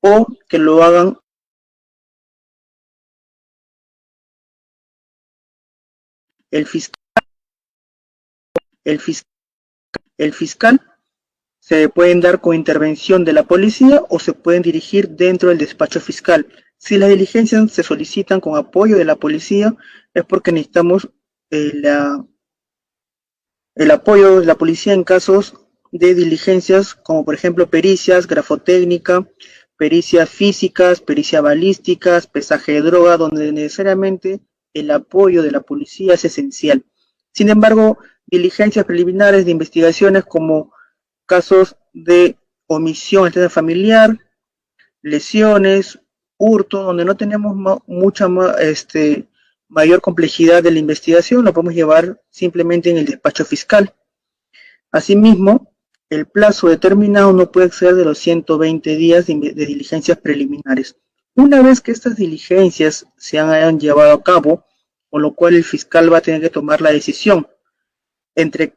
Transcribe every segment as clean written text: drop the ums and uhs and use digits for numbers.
o que lo hagan el fiscal, el fiscal, el fiscal. Se pueden dar con intervención de la policía o se pueden dirigir dentro del despacho fiscal. Si las diligencias se solicitan con apoyo de la policía, es porque necesitamos el apoyo de la policía en casos de diligencias como por ejemplo pericias, grafotécnica, pericias físicas, pericias balísticas, pesaje de droga, donde necesariamente el apoyo de la policía es esencial. Sin embargo, diligencias preliminares de investigaciones como casos de omisión familiar, lesiones, hurto, donde no tenemos mucha mayor complejidad de la investigación, lo podemos llevar simplemente en el despacho fiscal. Asimismo, el plazo determinado no puede exceder de los 120 días de diligencias preliminares. Una vez que estas diligencias se hayan llevado a cabo, con lo cual el fiscal va a tener que tomar la decisión entre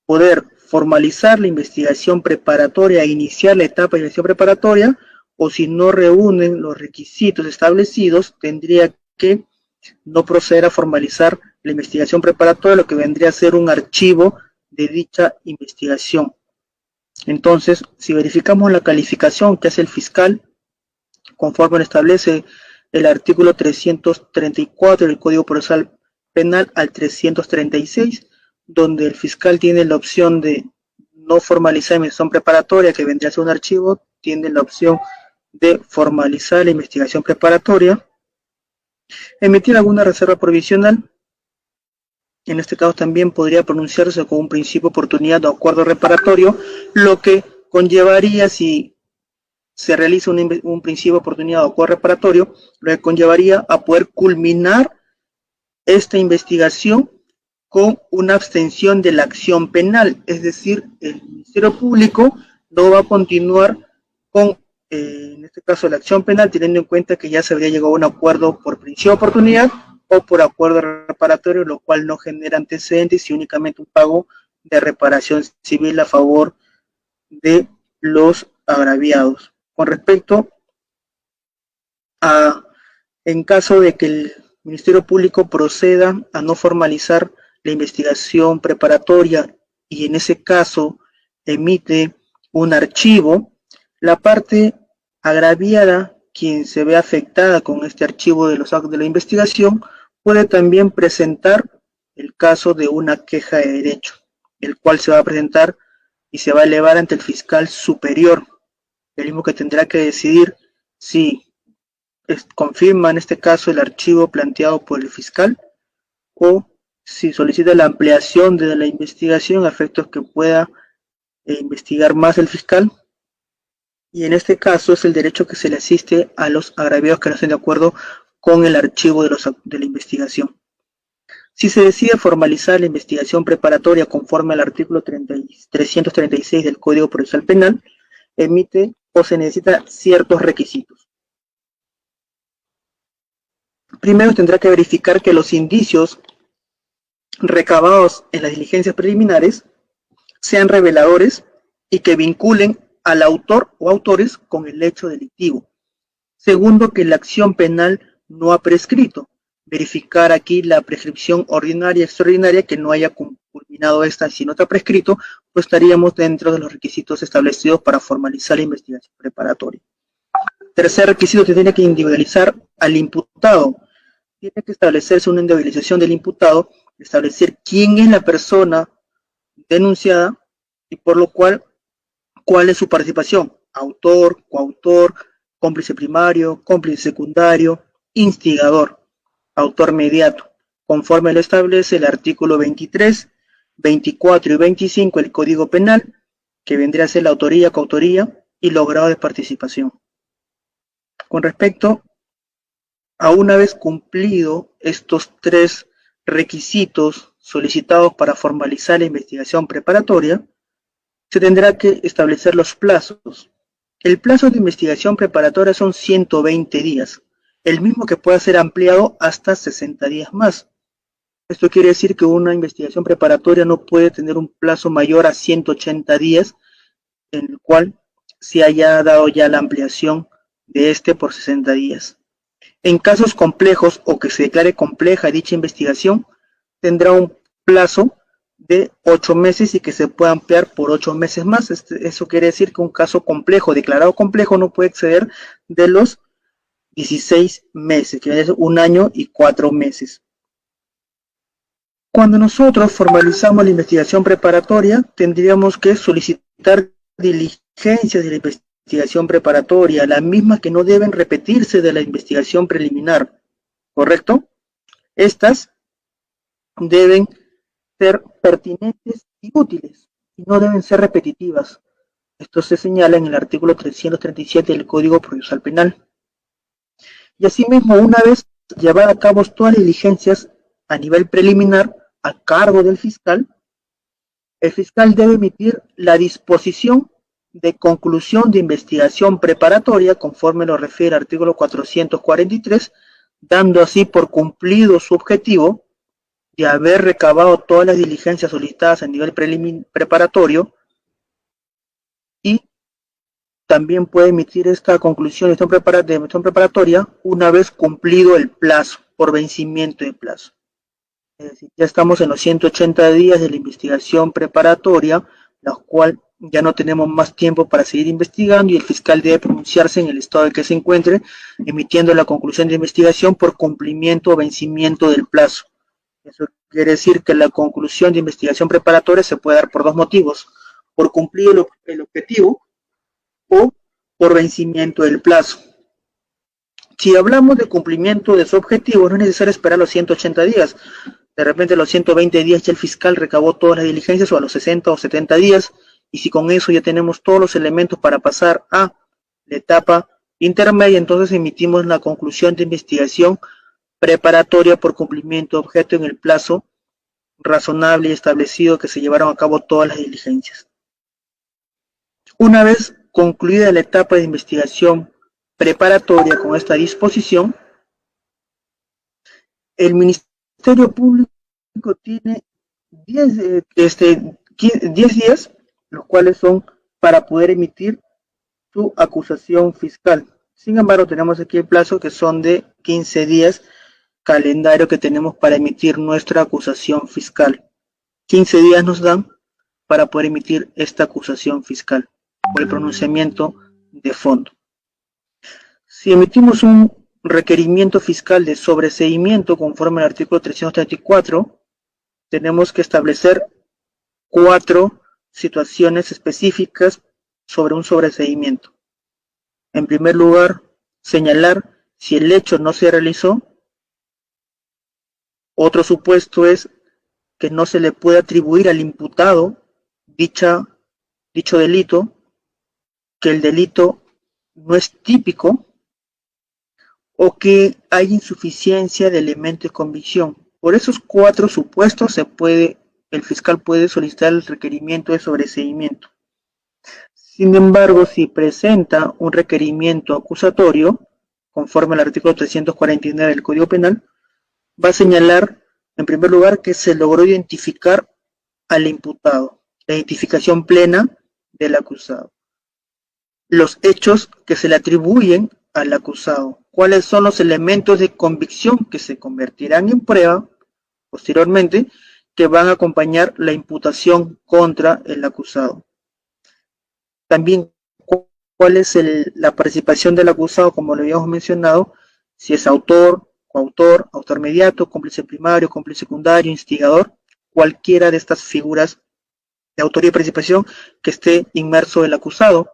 poder formalizar la investigación preparatoria e iniciar la etapa de investigación preparatoria, o si no reúnen los requisitos establecidos, tendría que no proceder a formalizar la investigación preparatoria, lo que vendría a ser un archivo de dicha investigación. Entonces, si verificamos la calificación que hace el fiscal, conforme lo establece el artículo 334 del Código Procesal Penal al 336, donde el fiscal tiene la opción de no formalizar la investigación preparatoria, que vendría a ser un archivo, tiene la opción de formalizar la investigación preparatoria, emitir alguna reserva provisional. En este caso también podría pronunciarse con un principio de oportunidad o acuerdo reparatorio, lo que conllevaría, si se realiza un principio de oportunidad o acuerdo reparatorio, lo que conllevaría a poder culminar esta investigación con una abstención de la acción penal, es decir, el Ministerio Público no va a continuar con, en este caso, la acción penal, teniendo en cuenta que ya se habría llegado a un acuerdo por principio de oportunidad o por acuerdo reparatorio, lo cual no genera antecedentes y únicamente un pago de reparación civil a favor de los agraviados. Con respecto a, en caso de que el Ministerio Público proceda a no formalizar la investigación preparatoria y en ese caso emite un archivo, la parte agraviada, quien se ve afectada con este archivo de los actos de la investigación, puede también presentar el caso de una queja de derecho, el cual se va a presentar y se va a elevar ante el fiscal superior, el mismo que tendrá que decidir si confirma en este caso el archivo planteado por el fiscal o si solicita la ampliación de la investigación a efectos que pueda investigar más el fiscal, y en este caso es el derecho que se le asiste a los agraviados que no estén de acuerdo con el archivo de la investigación. Si se decide formalizar la investigación preparatoria conforme al artículo 336 del Código Procesal Penal, emite o se necesita ciertos requisitos. Primero tendrá que verificar que los indicios recabados en las diligencias preliminares sean reveladores y que vinculen al autor o autores con el hecho delictivo. Segundo, que la acción penal no ha prescrito. Verificar aquí la prescripción ordinaria y extraordinaria, que no haya culminado esta, si no está prescrito, pues estaríamos dentro de los requisitos establecidos para formalizar la investigación preparatoria. Tercer requisito, que tiene que individualizar al imputado. Tiene que establecerse una individualización del imputado, establecer quién es la persona denunciada y por lo cual, cuál es su participación, autor, coautor, cómplice primario, cómplice secundario, instigador, autor mediato, conforme lo establece el artículo 23, 24 y 25 del Código Penal, que vendría a ser la autoría, coautoría y los grados de participación. Con respecto a una vez cumplido estos tres requisitos solicitados para formalizar la investigación preparatoria, se tendrá que establecer los plazos. El plazo de investigación preparatoria son 120 días, el mismo que puede ser ampliado hasta 60 días más. Esto quiere decir que una investigación preparatoria no puede tener un plazo mayor a 180 días, en el cual se haya dado ya la ampliación de este por 60 días. En casos complejos o que se declare compleja dicha investigación, tendrá un plazo de 8 meses y que se pueda ampliar por 8 meses más. Eso quiere decir que un caso complejo, declarado complejo, no puede exceder de los 16 meses, que es 1 año y 4 meses. Cuando nosotros formalizamos la investigación preparatoria, tendríamos que solicitar diligencias de la investigación preparatoria, las mismas que no deben repetirse de la investigación preliminar, ¿correcto? Estas deben ser pertinentes y útiles, y no deben ser repetitivas. Esto se señala en el artículo 337 del Código Procesal Penal. Y asimismo, una vez llevadas a cabo todas las diligencias a nivel preliminar a cargo del fiscal, el fiscal debe emitir la disposición de conclusión de investigación preparatoria, conforme lo refiere el artículo 443, dando así por cumplido su objetivo de haber recabado todas las diligencias solicitadas a nivel preparatorio, y también puede emitir esta conclusión de investigación preparatoria una vez cumplido el plazo, por vencimiento de plazo. Es decir, ya estamos en los 180 días de la investigación preparatoria, la cual ya no tenemos más tiempo para seguir investigando, y el fiscal debe pronunciarse en el estado en el que se encuentre, emitiendo la conclusión de investigación por cumplimiento o vencimiento del plazo. Eso quiere decir que la conclusión de investigación preparatoria se puede dar por dos motivos: por cumplir el objetivo o por vencimiento del plazo. Si hablamos de cumplimiento de su objetivo, no es necesario esperar los 180 días. De repente a los 120 días ya el fiscal recabó todas las diligencias, o a los 60 o 70 días, y si con eso ya tenemos todos los elementos para pasar a la etapa intermedia, entonces emitimos la conclusión de investigación preparatoria por cumplimiento de objeto en el plazo razonable y establecido que se llevaron a cabo todas las diligencias. Una vez concluida la etapa de investigación preparatoria con esta disposición, el Ministerio Público tiene 10 días, los cuales son para poder emitir su acusación fiscal. Sin embargo, tenemos aquí el plazo que son de 15 días, calendario que tenemos para emitir nuestra acusación fiscal. 15 días nos dan para poder emitir esta acusación fiscal o el pronunciamiento de fondo. Si emitimos un requerimiento fiscal de sobreseimiento conforme al artículo 334, tenemos que establecer 4 situaciones específicas sobre un sobreseimiento. En primer lugar, señalar si el hecho no se realizó. Otro supuesto es que no se le puede atribuir al imputado dicho delito, que el delito no es típico, o que hay insuficiencia de elementos de convicción. Por esos 4 supuestos el fiscal puede solicitar el requerimiento de sobreseimiento. Sin embargo, si presenta un requerimiento acusatorio, conforme al artículo 349 del Código Penal, va a señalar, en primer lugar, que se logró identificar al imputado, la identificación plena del acusado, los hechos que se le atribuyen al acusado, cuáles son los elementos de convicción que se convertirán en prueba posteriormente, que van a acompañar la imputación contra el acusado. También cuál es la participación del acusado, como lo habíamos mencionado, si es autor, coautor, autor mediato, cómplice primario, cómplice secundario, instigador, cualquiera de estas figuras de autoría y participación que esté inmerso el acusado.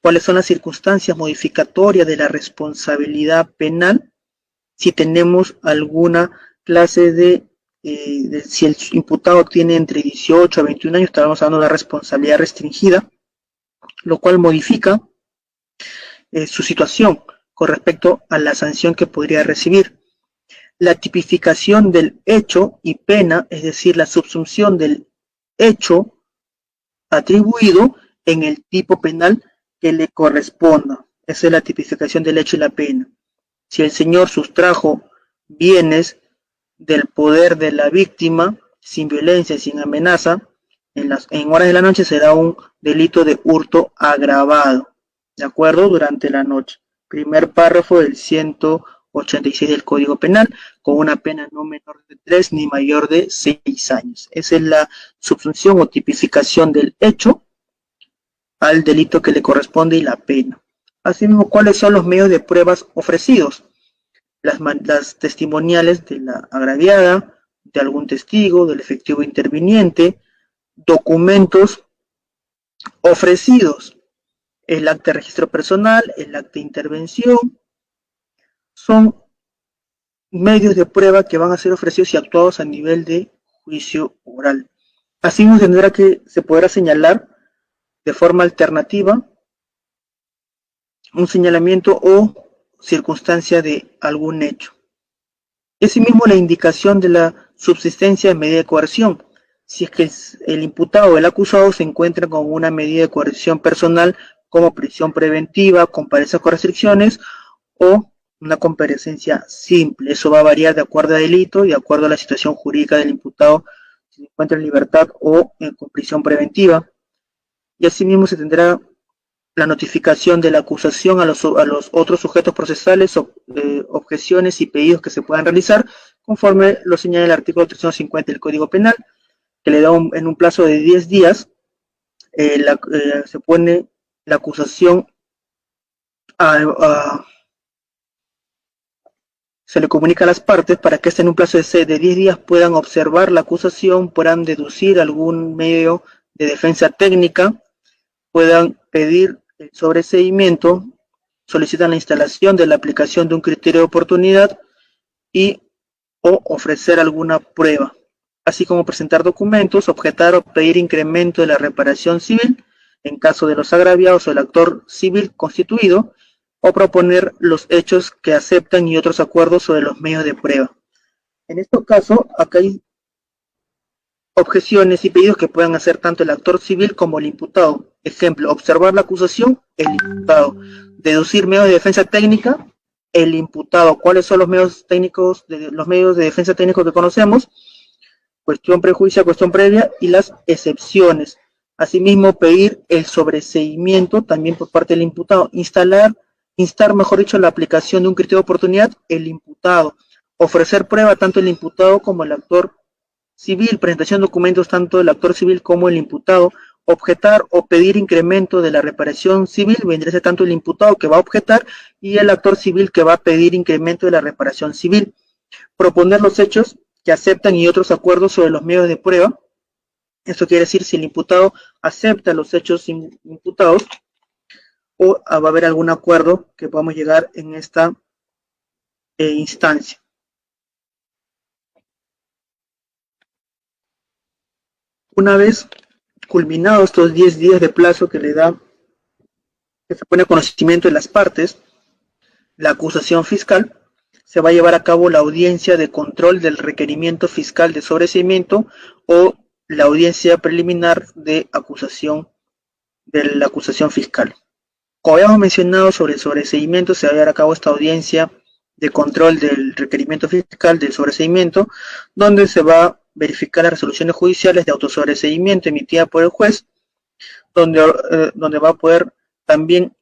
Cuáles son las circunstancias modificatorias de la responsabilidad penal, si tenemos alguna clase si el imputado tiene entre 18 a 21 años, estamos hablando de la responsabilidad restringida, lo cual modifica su situación con respecto a la sanción que podría recibir. La tipificación del hecho y pena, es decir, la subsunción del hecho atribuido en el tipo penal que le corresponda. Esa es la tipificación del hecho y la pena. Si el señor sustrajo bienes del poder de la víctima sin violencia y sin amenaza, en horas de la noche será un delito de hurto agravado, ¿de acuerdo? Durante la noche. primer párrafo del 186 del Código Penal, con una pena no menor de 3 ni mayor de 6 años. Esa es la subsunción o tipificación del hecho al delito que le corresponde y la pena. Asimismo, ¿cuáles son los medios de pruebas ofrecidos? Las testimoniales de la agraviada, de algún testigo, del efectivo interviniente, documentos ofrecidos, el acta de registro personal, el acta de intervención, son medios de prueba que van a ser ofrecidos y actuados a nivel de juicio oral. Asimismo, se podrá señalar de forma alternativa un señalamiento o circunstancia de algún hecho. Asimismo, la indicación de la subsistencia de medida de coerción, si es que el imputado o el acusado se encuentra con una medida de coerción personal como prisión preventiva, comparecencia con restricciones o una comparecencia simple. Eso va a variar de acuerdo al delito y de acuerdo a la situación jurídica del imputado, si se encuentra en libertad o con prisión preventiva. Y asimismo se tendrá la notificación de la acusación a los otros sujetos procesales, objeciones y pedidos que se puedan realizar, conforme lo señala el artículo 350 del Código Penal, que le da en un plazo de 10 días, se pone la acusación se le comunica a las partes para que en un plazo de 10 días puedan observar la acusación, puedan deducir algún medio de defensa técnica, puedan pedir el sobreseimiento, solicitan la instalación de la aplicación de un criterio de oportunidad o ofrecer alguna prueba, así como presentar documentos, objetar o pedir incremento de la reparación civil en caso de los agraviados o el actor civil constituido, o proponer los hechos que aceptan y otros acuerdos sobre los medios de prueba. En este caso, acá hay objeciones y pedidos que puedan hacer tanto el actor civil como el imputado. Ejemplo, observar la acusación, el imputado. Deducir medios de defensa técnica, el imputado. ¿Cuáles son los medios técnicos, los medios de defensa técnicos que conocemos? Cuestión prejuicia, cuestión previa y las excepciones. Asimismo, pedir el sobreseimiento también por parte del imputado. Instar, mejor dicho, la aplicación de un criterio de oportunidad, el imputado. Ofrecer prueba tanto el imputado como el actor civil, presentación de documentos tanto el actor civil como el imputado, objetar o pedir incremento de la reparación civil, vendría a ser tanto el imputado que va a objetar y el actor civil que va a pedir incremento de la reparación civil. Proponer los hechos que aceptan y otros acuerdos sobre los medios de prueba. Esto quiere decir si el imputado acepta los hechos imputados o va a haber algún acuerdo que podamos llegar en esta instancia. Una vez culminados estos 10 días de plazo que se pone a conocimiento de las partes, la acusación fiscal, se va a llevar a cabo la audiencia de control del requerimiento fiscal de sobreseimiento o la audiencia preliminar de la acusación fiscal. Como habíamos mencionado sobre el sobreseimiento, se va a llevar a cabo esta audiencia de control del requerimiento fiscal del sobreseimiento, donde se va a verificar las resoluciones judiciales de autosobreseimiento emitida por el juez, donde va a poder también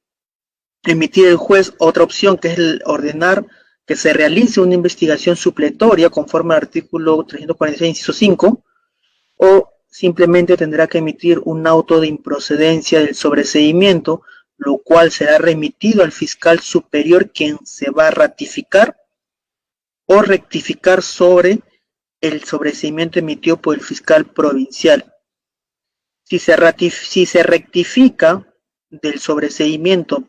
emitir el juez otra opción, que es el ordenar que se realice una investigación supletoria conforme al artículo 346, inciso 5, o simplemente tendrá que emitir un auto de improcedencia del sobreseimiento, lo cual será remitido al fiscal superior, quien se va a ratificar o rectificar sobre el sobreseimiento emitido por el fiscal provincial. Si se rectifica del sobreseimiento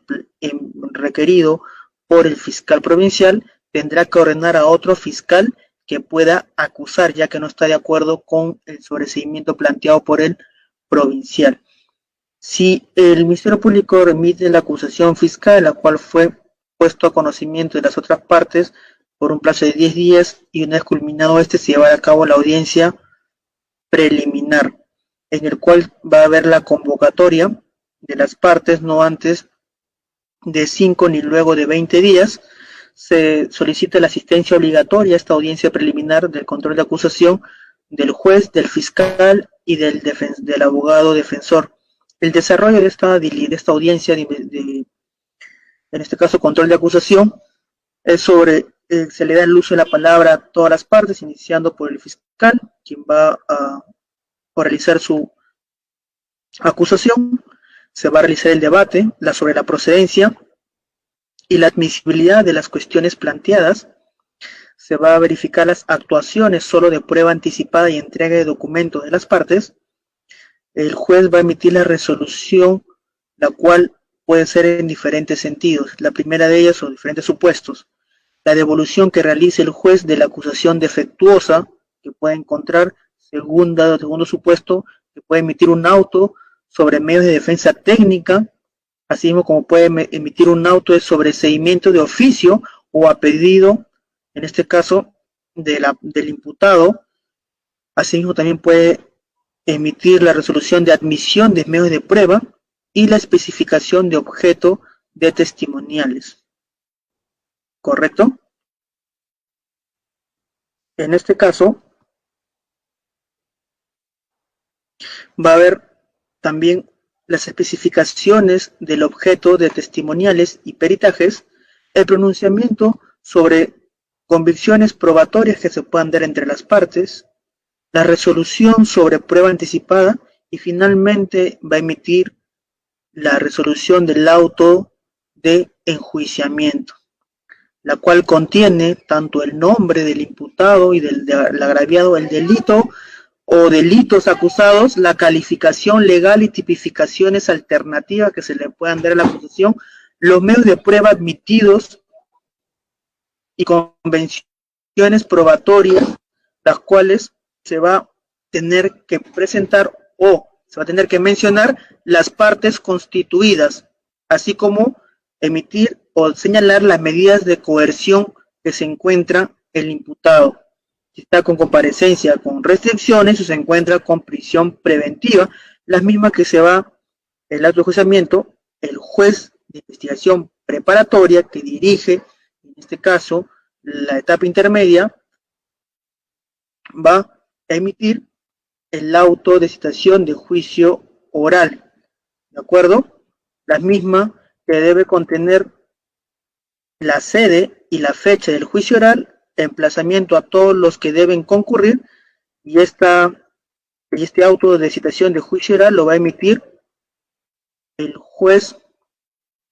requerido por el fiscal provincial, tendrá que ordenar a otro fiscal que pueda acusar, ya que no está de acuerdo con el sobreseimiento planteado por el provincial. Si el Ministerio Público remite la acusación fiscal, la cual fue puesto a conocimiento de las otras partes por un plazo de 10 días, y una vez culminado se llevará a cabo la audiencia preliminar, en el cual va a haber la convocatoria de las partes no antes de 5 ni luego de 20 días. Se solicita la asistencia obligatoria a esta audiencia preliminar del control de acusación del juez, del fiscal y del abogado defensor. El desarrollo de esta audiencia en este caso control de acusación, es sobre, se le da el uso de la palabra a todas las partes, iniciando por el fiscal, quien va a realizar su acusación. Se va a realizar el debate sobre la procedencia y la admisibilidad de las cuestiones planteadas. Se va a verificar las actuaciones solo de prueba anticipada y entrega de documentos de las partes. El juez va a emitir la resolución, la cual puede ser en diferentes sentidos. La primera de ellas, o diferentes supuestos: la devolución que realice el juez de la acusación defectuosa que puede encontrar. Segundo supuesto, que puede emitir un auto sobre medios de defensa técnica, así mismo como puede emitir un auto de sobreseimiento de oficio o a pedido, en este caso, del imputado. Asimismo, también puede emitir la resolución de admisión de medios de prueba y la especificación de objeto de testimoniales. ¿Correcto? En este caso, va a haber también las especificaciones del objeto de testimoniales y peritajes, el pronunciamiento sobre convicciones probatorias que se puedan dar entre las partes, la resolución sobre prueba anticipada y finalmente va a emitir la resolución del auto de enjuiciamiento, la cual contiene tanto el nombre del imputado y del agraviado, el delito o delitos acusados, la calificación legal y tipificaciones alternativas que se le puedan dar a la acusación, los medios de prueba admitidos y convenciones probatorias, las cuales se va a tener que presentar o se va a tener que mencionar las partes constituidas, así como emitir o señalar las medidas de coerción que se encuentra el imputado. Si está con comparecencia con restricciones o se encuentra con prisión preventiva, las mismas que se va el acto de enjuiciamiento, el juez de investigación preparatoria que dirige, en este caso, la etapa intermedia, va a emitir el auto de citación de juicio oral, ¿de acuerdo? La misma que debe contener la sede y la fecha del juicio oral, emplazamiento a todos los que deben concurrir, y este auto de citación de juicio oral lo va a emitir el juez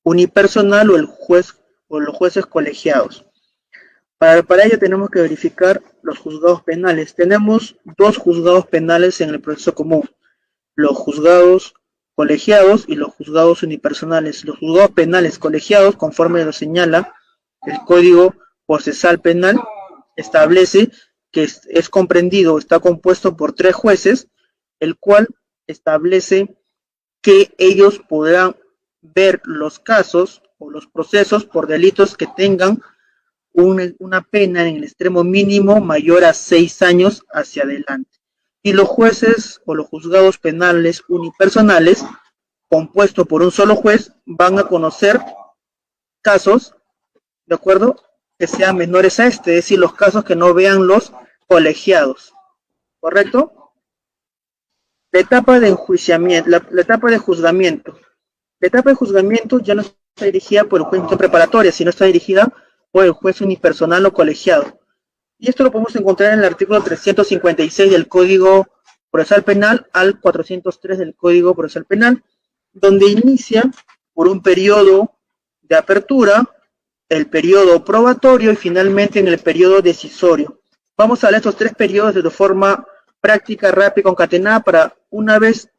unipersonal o el juez o los jueces colegiados. Para ello tenemos que verificar los juzgados penales. Tenemos dos juzgados penales en el proceso común: los juzgados colegiados y los juzgados unipersonales. Los juzgados penales colegiados, conforme lo señala el Código Procesal Penal, establece que es comprendido, está compuesto por 3 jueces, el cual establece que ellos podrán ver los casos o los procesos por delitos que tengan una pena en el extremo mínimo mayor a 6 años hacia adelante. Y los jueces o los juzgados penales unipersonales, compuestos por un solo juez, van a conocer casos, ¿de acuerdo?, que sean menores a este, es decir, los casos que no vean los colegiados. ¿Correcto? La etapa de enjuiciamiento, la etapa de juzgamiento. La etapa de juzgamiento ya no está dirigida por el juez preparatoria, sino está dirigida por el juez unipersonal o colegiado. Y esto lo podemos encontrar en el artículo 356 del Código Procesal Penal al 403 del Código Procesal Penal, donde inicia por un periodo de apertura, el periodo probatorio y finalmente en el periodo decisorio. Vamos a ver estos 3 periodos de forma práctica, rápida y concatenada para una vez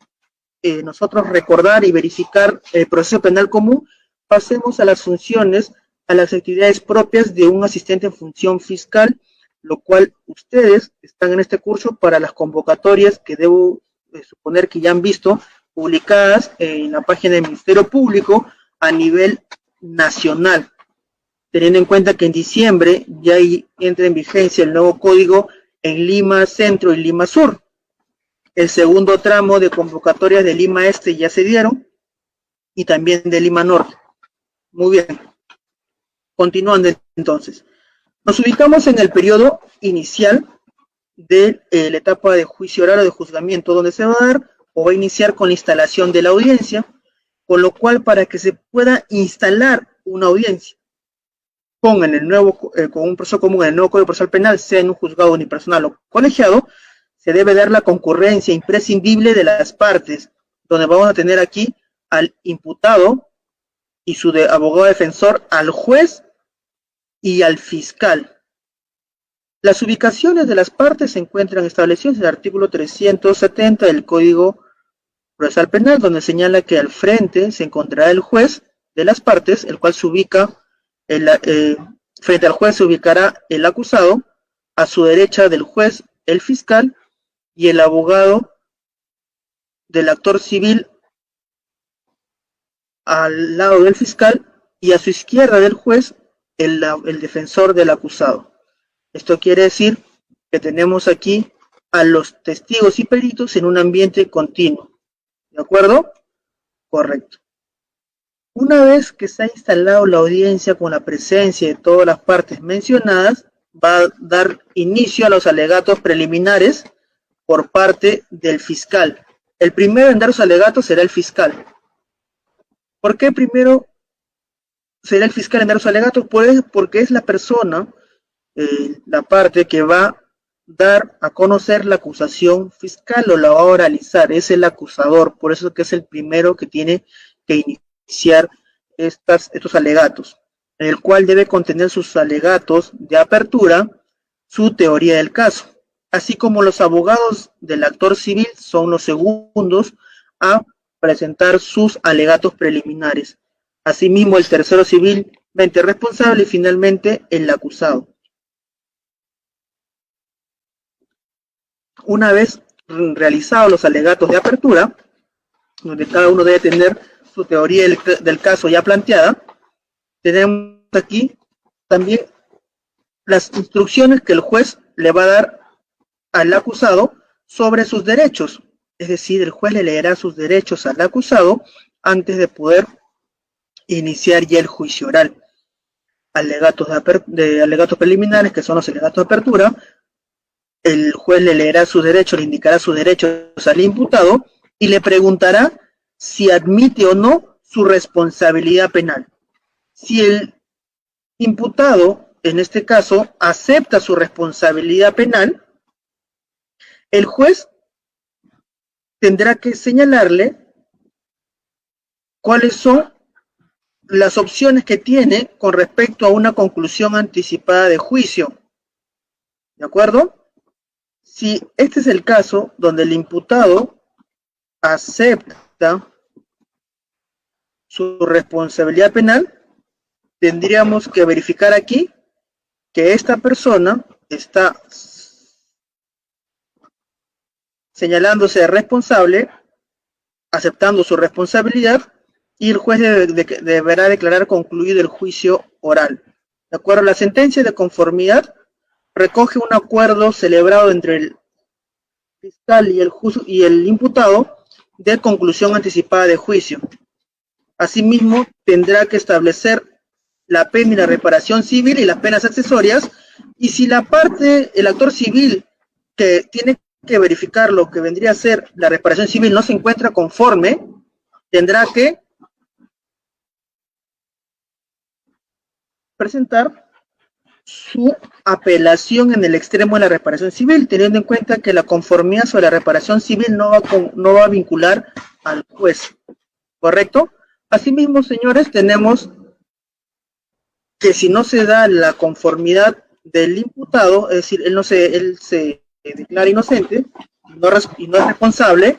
nosotros recordar y verificar el proceso penal común. Pasemos a las funciones, a las actividades propias de un asistente en función fiscal, lo cual ustedes están en este curso para las convocatorias que debo suponer que ya han visto publicadas en la página del Ministerio Público a nivel nacional, teniendo en cuenta que en diciembre ya entra en vigencia el nuevo código en Lima Centro y Lima Sur. El segundo tramo de convocatorias de Lima Este ya se dieron y también de Lima Norte. Muy bien. Continuando entonces. Nos ubicamos en el periodo inicial de la etapa de juicio oral o de juzgamiento, donde se va a dar o va a iniciar con la instalación de la audiencia, con lo cual para que se pueda instalar una audiencia con un proceso común en el nuevo Código Procesal Penal, sea en un juzgado unipersonal o colegiado, se debe dar la concurrencia imprescindible de las partes, donde vamos a tener aquí al imputado y su abogado defensor, al juez y al fiscal. Las ubicaciones de las partes se encuentran establecidas en el artículo 370 del Código Procesal Penal, donde señala que al frente se encontrará el juez de las partes, el cual se ubica frente al juez se ubicará el acusado, a su derecha del juez el fiscal y el abogado del actor civil al lado del fiscal, y a su izquierda del juez el defensor del acusado. Esto quiere decir que tenemos aquí a los testigos y peritos en un ambiente continuo. ¿De acuerdo? Correcto. Una vez que se ha instalado la audiencia con la presencia de todas las partes mencionadas, va a dar inicio a los alegatos preliminares por parte del fiscal. El primero en dar los alegatos será el fiscal. ¿Por qué primero será el fiscal en dar los alegatos? Pues porque es la persona, la parte que va a dar a conocer la acusación fiscal o la va a oralizar, es el acusador, por eso que es el primero que tiene que iniciar estos alegatos, en el cual debe contener sus alegatos de apertura, su teoría del caso, así como los abogados del actor civil son los segundos a presentar sus alegatos preliminares. Asimismo, el tercero civilmente responsable y finalmente el acusado. Una vez realizados los alegatos de apertura, donde cada uno debe tener su teoría del caso ya planteada, tenemos aquí también las instrucciones que el juez le va a dar al acusado sobre sus derechos. Es decir, el juez le leerá sus derechos al acusado antes de poder iniciar ya el juicio oral. Alegatos preliminares, que son los alegatos de apertura, el juez le leerá sus derechos, le indicará sus derechos al imputado y le preguntará si admite o no su responsabilidad penal. Si el imputado, en este caso, acepta su responsabilidad penal, el juez tendrá que señalarle cuáles son las opciones que tiene con respecto a una conclusión anticipada de juicio. ¿De acuerdo? Si este es el caso donde el imputado acepta su responsabilidad penal, tendríamos que verificar aquí que esta persona está señalándose responsable, aceptando su responsabilidad, y el juez deberá declarar concluido el juicio oral. De acuerdo a la sentencia de conformidad, recoge un acuerdo celebrado entre el fiscal y el imputado de conclusión anticipada de juicio. Asimismo, tendrá que establecer la pena y la reparación civil y las penas accesorias, y si la parte, el actor civil que tiene que verificar lo que vendría a ser la reparación civil no se encuentra conforme, tendrá que presentar su apelación en el extremo de la reparación civil, teniendo en cuenta que la conformidad sobre la reparación civil no va a vincular al juez, ¿correcto? Asimismo, señores, tenemos que si no se da la conformidad del imputado, es decir, él se declara inocente y no es responsable,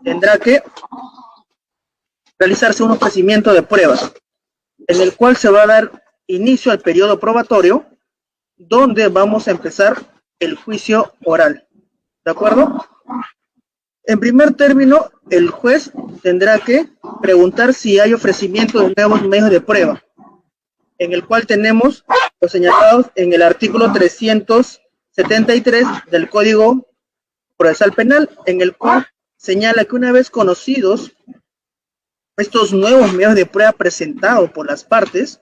tendrá que realizarse un ofrecimiento de pruebas, en el cual se va a dar inicio al periodo probatorio, donde vamos a empezar el juicio oral. ¿De acuerdo? En primer término, el juez tendrá que preguntar si hay ofrecimiento de nuevos medios de prueba, en el cual tenemos los señalados en el artículo 373 del Código Procesal Penal, en el cual señala que una vez conocidos estos nuevos medios de prueba presentados por las partes,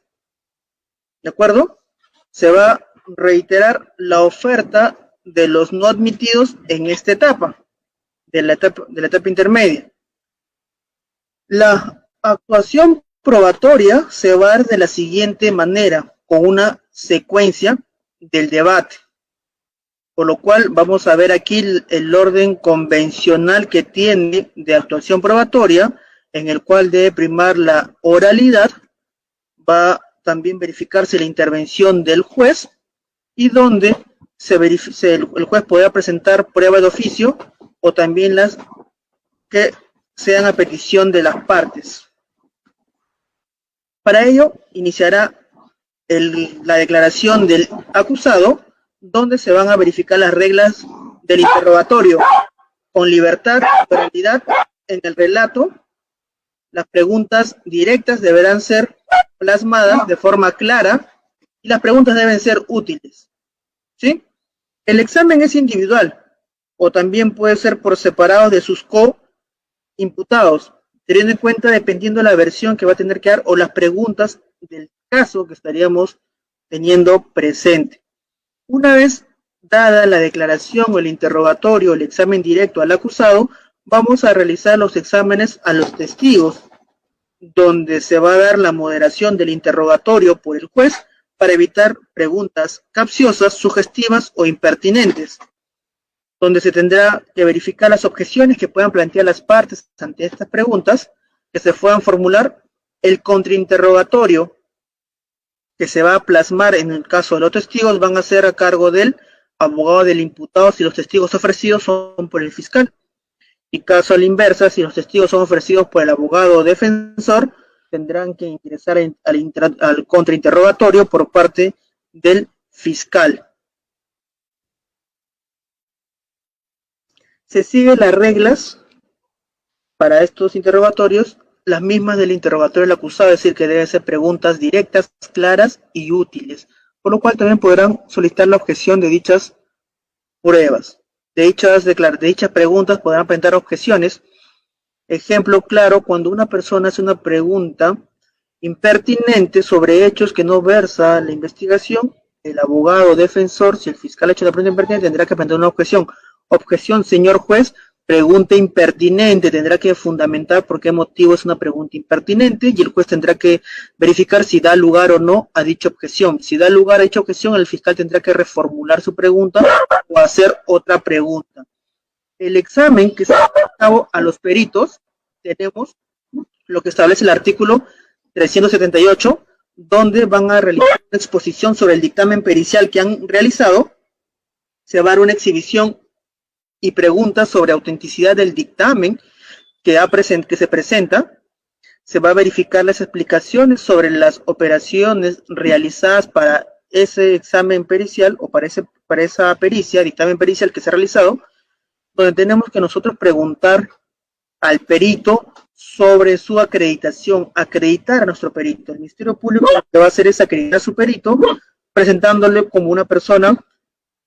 ¿de acuerdo?, se va a reiterar la oferta de los no admitidos en esta etapa, de la etapa intermedia. La actuación probatoria se va a dar de la siguiente manera, con una secuencia del debate. Por lo cual vamos a ver aquí el orden convencional que tiene de actuación probatoria, en el cual debe primar la oralidad, va a también verificarse la intervención del juez, y donde el juez podrá presentar prueba de oficio o también las que sean a petición de las partes. Para ello, iniciará la declaración del acusado, donde se van a verificar las reglas del interrogatorio, con libertad y oralidad en el relato. Las preguntas directas deberán ser plasmadas de forma clara y las preguntas deben ser útiles, ¿sí? El examen es individual o también puede ser por separado de sus co-imputados, teniendo en cuenta dependiendo de la versión que va a tener que dar o las preguntas del caso que estaríamos teniendo presente. Una vez dada la declaración o el interrogatorio, el examen directo al acusado, vamos a realizar los exámenes a los testigos, donde se va a dar la moderación del interrogatorio por el juez para evitar preguntas capciosas, sugestivas o impertinentes, donde se tendrá que verificar las objeciones que puedan plantear las partes ante estas preguntas, que se puedan formular. El contrainterrogatorio que se va a plasmar en el caso de los testigos van a ser a cargo del abogado del imputado si los testigos ofrecidos son por el fiscal. Y caso a la inversa, si los testigos son ofrecidos por el abogado defensor, tendrán que ingresar al contrainterrogatorio por parte del fiscal. Se siguen las reglas para estos interrogatorios, las mismas del interrogatorio del acusado, es decir, que deben ser preguntas directas, claras y útiles, por lo cual también podrán solicitar la objeción de dichas pruebas. De dichas preguntas podrán presentar objeciones. Ejemplo claro, cuando una persona hace una pregunta impertinente sobre hechos que no versa la investigación, el abogado defensor, si el fiscal ha hecho una pregunta impertinente, tendrá que presentar una objeción. Objeción, señor juez, pregunta impertinente, tendrá que fundamentar por qué motivo es una pregunta impertinente y el juez tendrá que verificar si da lugar o no a dicha objeción. Si da lugar a dicha objeción, el fiscal tendrá que reformular su pregunta o hacer otra pregunta. El examen que se lleva a cabo a los peritos, tenemos lo que establece el artículo 378, donde van a realizar una exposición sobre el dictamen pericial que han realizado. Se va a dar una exhibición y preguntas sobre autenticidad del dictamen que se presenta. Se va a verificar las explicaciones sobre las operaciones realizadas para ese examen pericial o para esa pericia, dictamen pericial que se ha realizado, donde tenemos que nosotros preguntar al perito sobre su acreditación, acreditar a nuestro perito. El Ministerio Público lo que va a hacer es acreditar a su perito, presentándole como una persona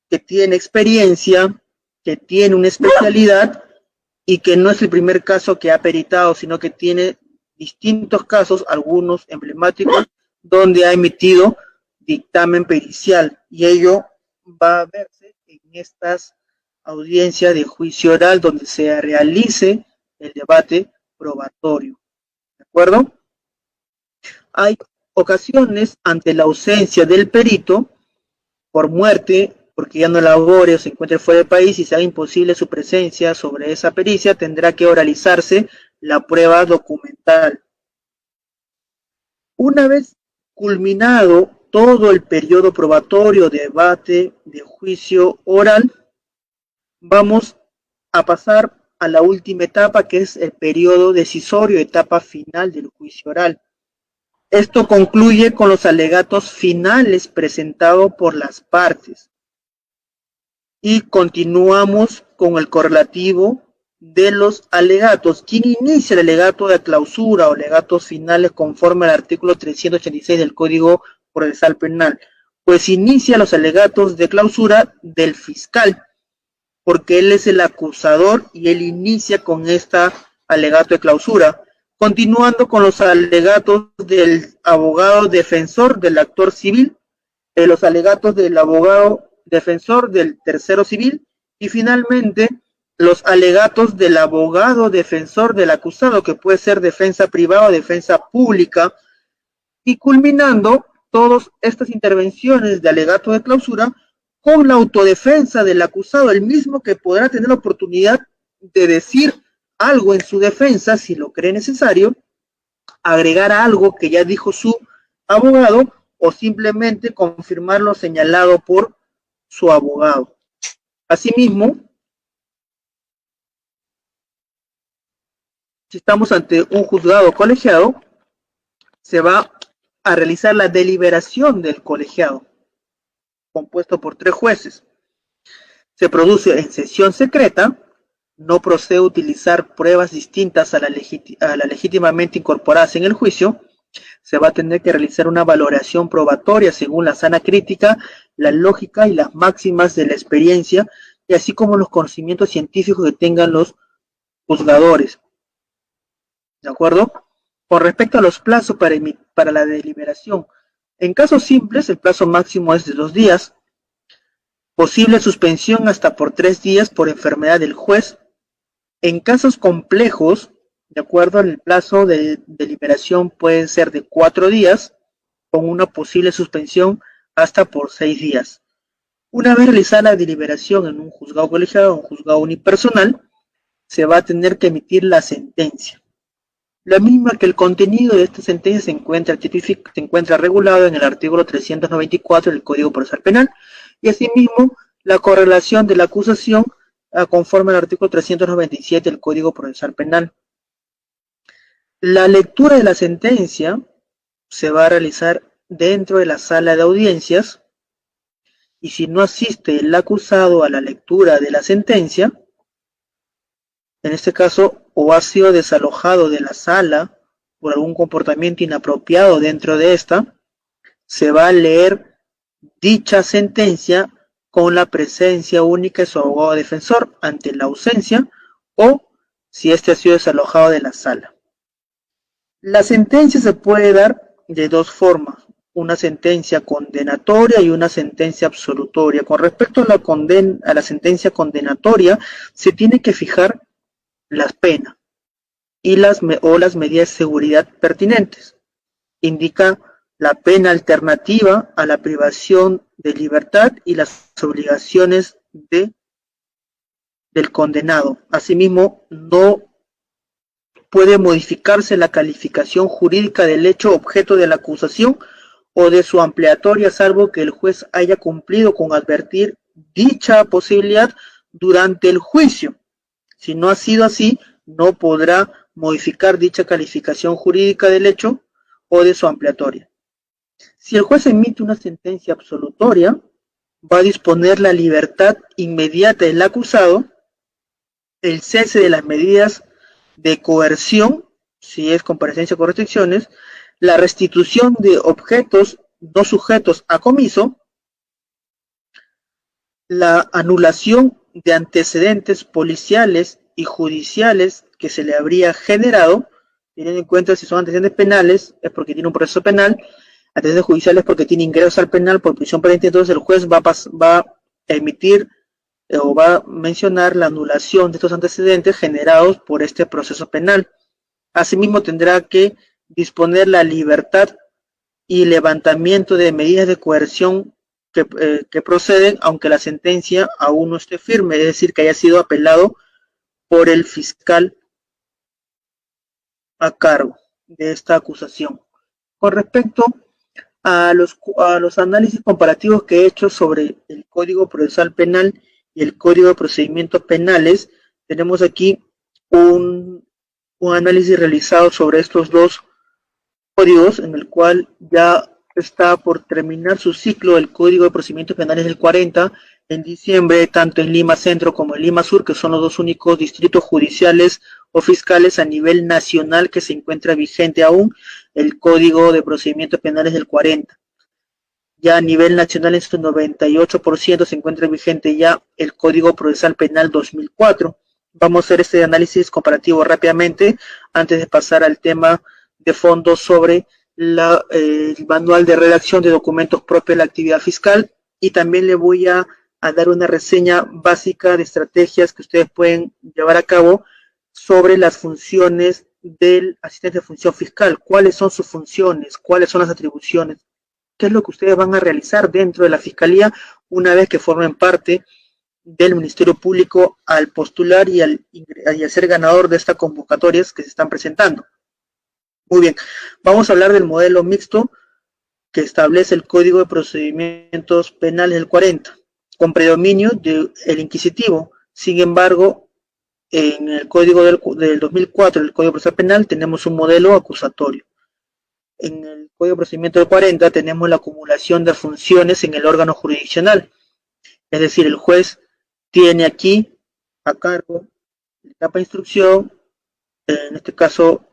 que tiene experiencia, que tiene una especialidad y que no es el primer caso que ha peritado, sino que tiene distintos casos, algunos emblemáticos, donde ha emitido dictamen pericial, y ello va a verse en estas audiencias de juicio oral donde se realice el debate probatorio. ¿De acuerdo? Hay ocasiones ante la ausencia del perito por muerte, porque ya no labore o se encuentre fuera del país y sea imposible su presencia sobre esa pericia, tendrá que oralizarse la prueba documental. Una vez culminado todo el periodo probatorio, debate, de juicio oral, vamos a pasar a la última etapa, que es el periodo decisorio, etapa final del juicio oral. Esto concluye con los alegatos finales presentados por las partes. Y continuamos con el correlativo de los alegatos. ¿Quién inicia el alegato de clausura o alegatos finales conforme al artículo 386 del Código Procesal Penal? Pues inicia los alegatos de clausura del fiscal, porque él es el acusador y él inicia con esta alegato de clausura. Continuando con los alegatos del abogado defensor del actor civil, los alegatos del abogado defensor del tercero civil, y finalmente los alegatos del abogado defensor del acusado, que puede ser defensa privada o defensa pública, y culminando todas estas intervenciones de alegato de clausura con la autodefensa del acusado, el mismo que podrá tener la oportunidad de decir algo en su defensa si lo cree necesario, agregar algo que ya dijo su abogado o simplemente confirmar lo señalado por su abogado. Asimismo, si estamos ante un juzgado colegiado, se va a realizar la deliberación del colegiado, compuesto por 3 jueces. Se produce en sesión secreta, no procede a utilizar pruebas distintas a la legítimamente incorporadas en el juicio, se va a tener que realizar una valoración probatoria según la sana crítica, la lógica y las máximas de la experiencia, y así como los conocimientos científicos que tengan los juzgadores. ¿De acuerdo? Con respecto a los plazos para la deliberación, en casos simples el plazo máximo es de 2 días, posible suspensión hasta por 3 días por enfermedad del juez. En casos complejos, de acuerdo al plazo de deliberación pueden ser de 4 días, con una posible suspensión hasta por 6 días. Una vez realizada la deliberación en un juzgado colegiado o un juzgado unipersonal, se va a tener que emitir la sentencia. La misma que el contenido de esta sentencia se encuentra regulado en el artículo 394 del Código Procesal Penal, y asimismo la correlación de la acusación conforme al artículo 397 del Código Procesal Penal. La lectura de la sentencia se va a realizar dentro de la sala de audiencias, y si no asiste el acusado a la lectura de la sentencia, en este caso, o ha sido desalojado de la sala por algún comportamiento inapropiado dentro de esta, se va a leer dicha sentencia con la presencia única de su abogado defensor ante la ausencia, o si éste ha sido desalojado de la sala. La sentencia se puede dar de 2 formas, una sentencia condenatoria y una sentencia absolutoria. Con respecto a la sentencia condenatoria, se tiene que fijar las penas y las medidas de seguridad pertinentes. Indica la pena alternativa a la privación de libertad y las obligaciones del condenado. Asimismo, no puede modificarse la calificación jurídica del hecho objeto de la acusación o de su ampliatoria, salvo que el juez haya cumplido con advertir dicha posibilidad durante el juicio. Si no ha sido así, no podrá modificar dicha calificación jurídica del hecho o de su ampliatoria. Si el juez emite una sentencia absolutoria, va a disponer la libertad inmediata del acusado, el cese de las medidas de coerción, si es comparecencia con restricciones, la restitución de objetos no sujetos a comiso, la anulación de antecedentes policiales y judiciales que se le habría generado, teniendo en cuenta si son antecedentes penales, es porque tiene un proceso penal, antecedentes judiciales porque tiene ingresos al penal por prisión preventiva, entonces el juez va a emitir o va a mencionar la anulación de estos antecedentes generados por este proceso penal. Asimismo, tendrá que disponer la libertad y levantamiento de medidas de coerción que proceden, aunque la sentencia aún no esté firme, es decir, que haya sido apelado por el fiscal a cargo de esta acusación. Con respecto a los análisis comparativos que he hecho sobre el Código Procesal Penal y el Código de Procedimientos Penales, tenemos aquí un análisis realizado sobre estos 2 códigos, en el cual ya está por terminar su ciclo el Código de Procedimientos Penales del 40 en diciembre, tanto en Lima Centro como en Lima Sur, que son los 2 únicos distritos judiciales o fiscales a nivel nacional que se encuentra vigente aún el Código de Procedimientos Penales del 40. Ya a nivel nacional en su 98% se encuentra vigente ya el Código Procesal Penal 2004. Vamos a hacer este análisis comparativo rápidamente antes de pasar al tema de fondo sobre el manual de redacción de documentos propios de la actividad fiscal, y también le voy a a dar una reseña básica de estrategias que ustedes pueden llevar a cabo sobre las funciones del asistente de función fiscal. ¿Cuáles son sus funciones? ¿Cuáles son las atribuciones? ¿Qué es lo que ustedes van a realizar dentro de la Fiscalía una vez que formen parte del Ministerio Público al postular y al ser ganador de estas convocatorias que se están presentando? Muy bien, vamos a hablar del modelo mixto que establece el Código de Procedimientos Penales del 40, con predominio del inquisitivo. Sin embargo, en el Código del 2004, el Código Procesal Penal, tenemos un modelo acusatorio. En el Código de Procedimiento del 40 tenemos la acumulación de funciones en el órgano jurisdiccional. Es decir, el juez tiene aquí a cargo la etapa de instrucción, en este caso,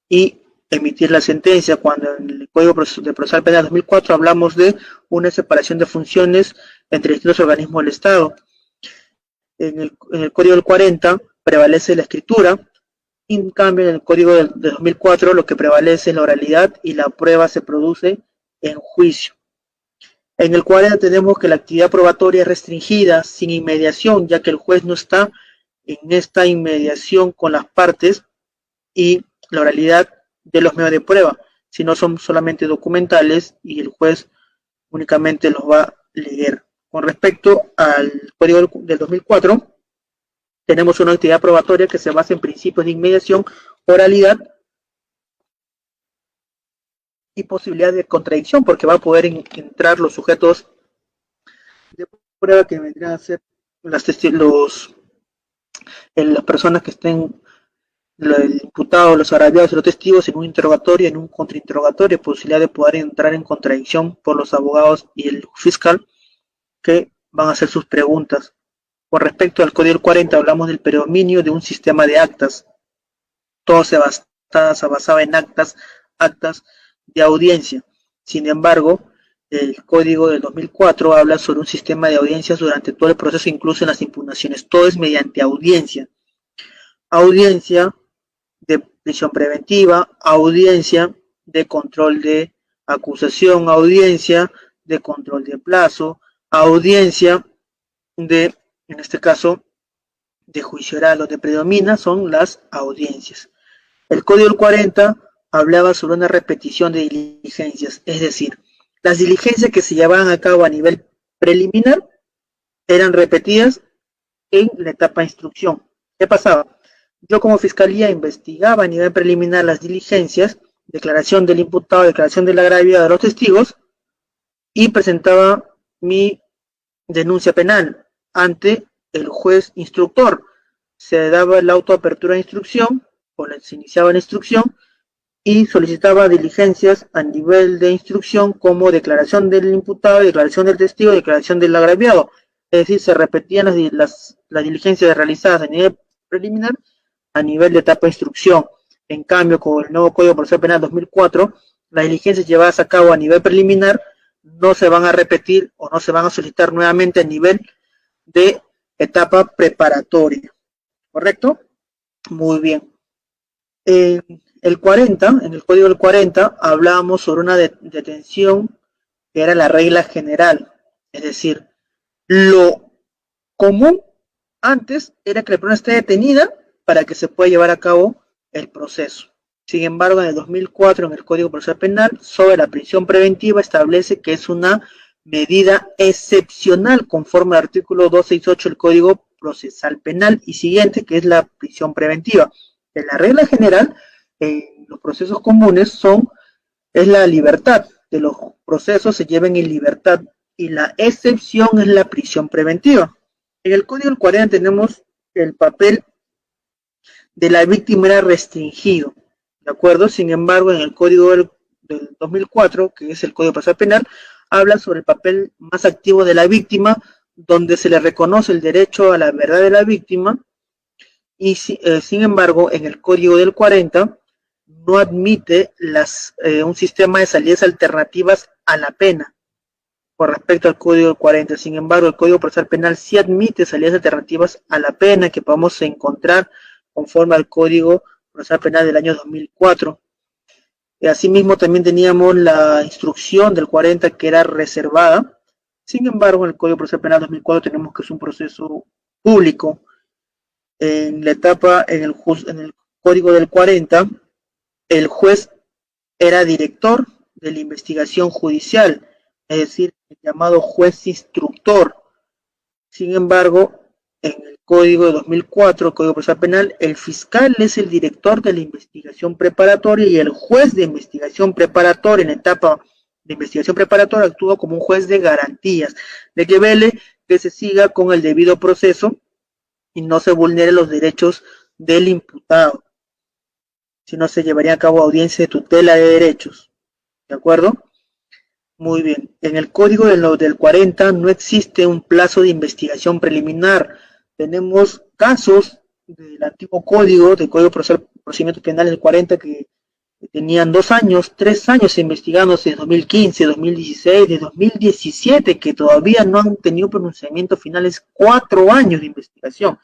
y emitir la sentencia, cuando en el Código de Procesal Penal 2004 hablamos de una separación de funciones entre distintos organismos del Estado. En el Código del 40 prevalece la escritura, y en cambio en el Código de 2004 lo que prevalece es la oralidad y la prueba se produce en juicio. En el 40 tenemos que la actividad probatoria es restringida, sin inmediación, ya que el juez no está en esta inmediación con las partes y la oralidad de los medios de prueba, sino son solamente documentales y el juez únicamente los va a leer. Con respecto al Código del 2004, tenemos una actividad probatoria que se basa en principios de inmediación, oralidad y posibilidad de contradicción, porque va a poder entrar los sujetos de prueba que vendrían a ser las personas que estén, el imputado, los agraviados y los testigos en un interrogatorio, en un contrainterrogatorio, posibilidad de poder entrar en contradicción por los abogados y el fiscal que van a hacer sus preguntas. Con respecto al Código 40 hablamos del predominio de un sistema de actas. Todo se basaba en actas de audiencia. Sin embargo, el Código del 2004 habla sobre un sistema de audiencias durante todo el proceso, incluso en las impugnaciones. Todo es mediante audiencia. Audiencia de prisión preventiva, audiencia de control de acusación, audiencia de control de plazo, audiencia de, en este caso, de juicio oral. Donde predomina son las audiencias. El Código del 40 hablaba sobre una repetición de diligencias, es decir, las diligencias que se llevaban a cabo a nivel preliminar eran repetidas en la etapa de instrucción. ¿Qué pasaba? Yo como fiscalía investigaba a nivel preliminar las diligencias, declaración del imputado, declaración del agraviado de los testigos, y presentaba mi denuncia penal ante el juez instructor. Se daba la autoapertura de instrucción, o se iniciaba la instrucción, y solicitaba diligencias a nivel de instrucción como declaración del imputado, declaración del testigo, declaración del agraviado. Es decir, se repetían las diligencias realizadas a nivel preliminar a nivel de etapa de instrucción. En cambio, con el nuevo Código Procesal Penal 2004, las diligencias llevadas a cabo a nivel preliminar no se van a repetir o no se van a solicitar nuevamente a nivel de etapa preparatoria. ¿Correcto? Muy bien. En el 40, en el Código del 40, hablábamos sobre una detención que era la regla general. Es decir, lo común antes era que la persona esté detenida para que se pueda llevar a cabo el proceso. Sin embargo, en el 2004, en el Código Procesal Penal, sobre la prisión preventiva, establece que es una medida excepcional conforme al artículo 268 del Código Procesal Penal y siguiente, que es la prisión preventiva. En la regla general, en los procesos comunes es la libertad, de los procesos se lleven en libertad, y la excepción es la prisión preventiva. En el Código del 40 tenemos el papel de la víctima era restringido, ¿de acuerdo? Sin embargo, en el Código del 2004, que es el Código Procesal Penal, habla sobre el papel más activo de la víctima, donde se le reconoce el derecho a la verdad de la víctima, y sin embargo, en el Código del 40 no admite un sistema de salidas alternativas a la pena con respecto al Código del 40. Sin embargo, el Código Procesal Penal sí admite salidas alternativas a la pena que podemos encontrar conforme al Código Procesal Penal del año 2004. Y asimismo también teníamos la instrucción del 40 que era reservada, Sin embargo, en el Código Procesal Penal 2004 tenemos que es un proceso público. En la etapa, en el Código del 40, el juez era director de la investigación judicial, es decir, el llamado juez instructor. Sin embargo, en el Código de 2004, Código Procesal Penal, el fiscal es el director de la investigación preparatoria y el juez de investigación preparatoria en la etapa de investigación preparatoria actúa como un juez de garantías, de que vele que se siga con el debido proceso y no se vulneren los derechos del imputado, si no se llevaría a cabo audiencia de tutela de derechos. ¿De acuerdo? Muy bien. En el código del 40 no existe un plazo de investigación preliminar. Tenemos casos del antiguo código, del Código Procedimientos Penales del 40, que tenían 2 años, 3 años investigándose de 2015, 2016, de 2017, que todavía no han tenido pronunciamientos finales, 4 años de investigación.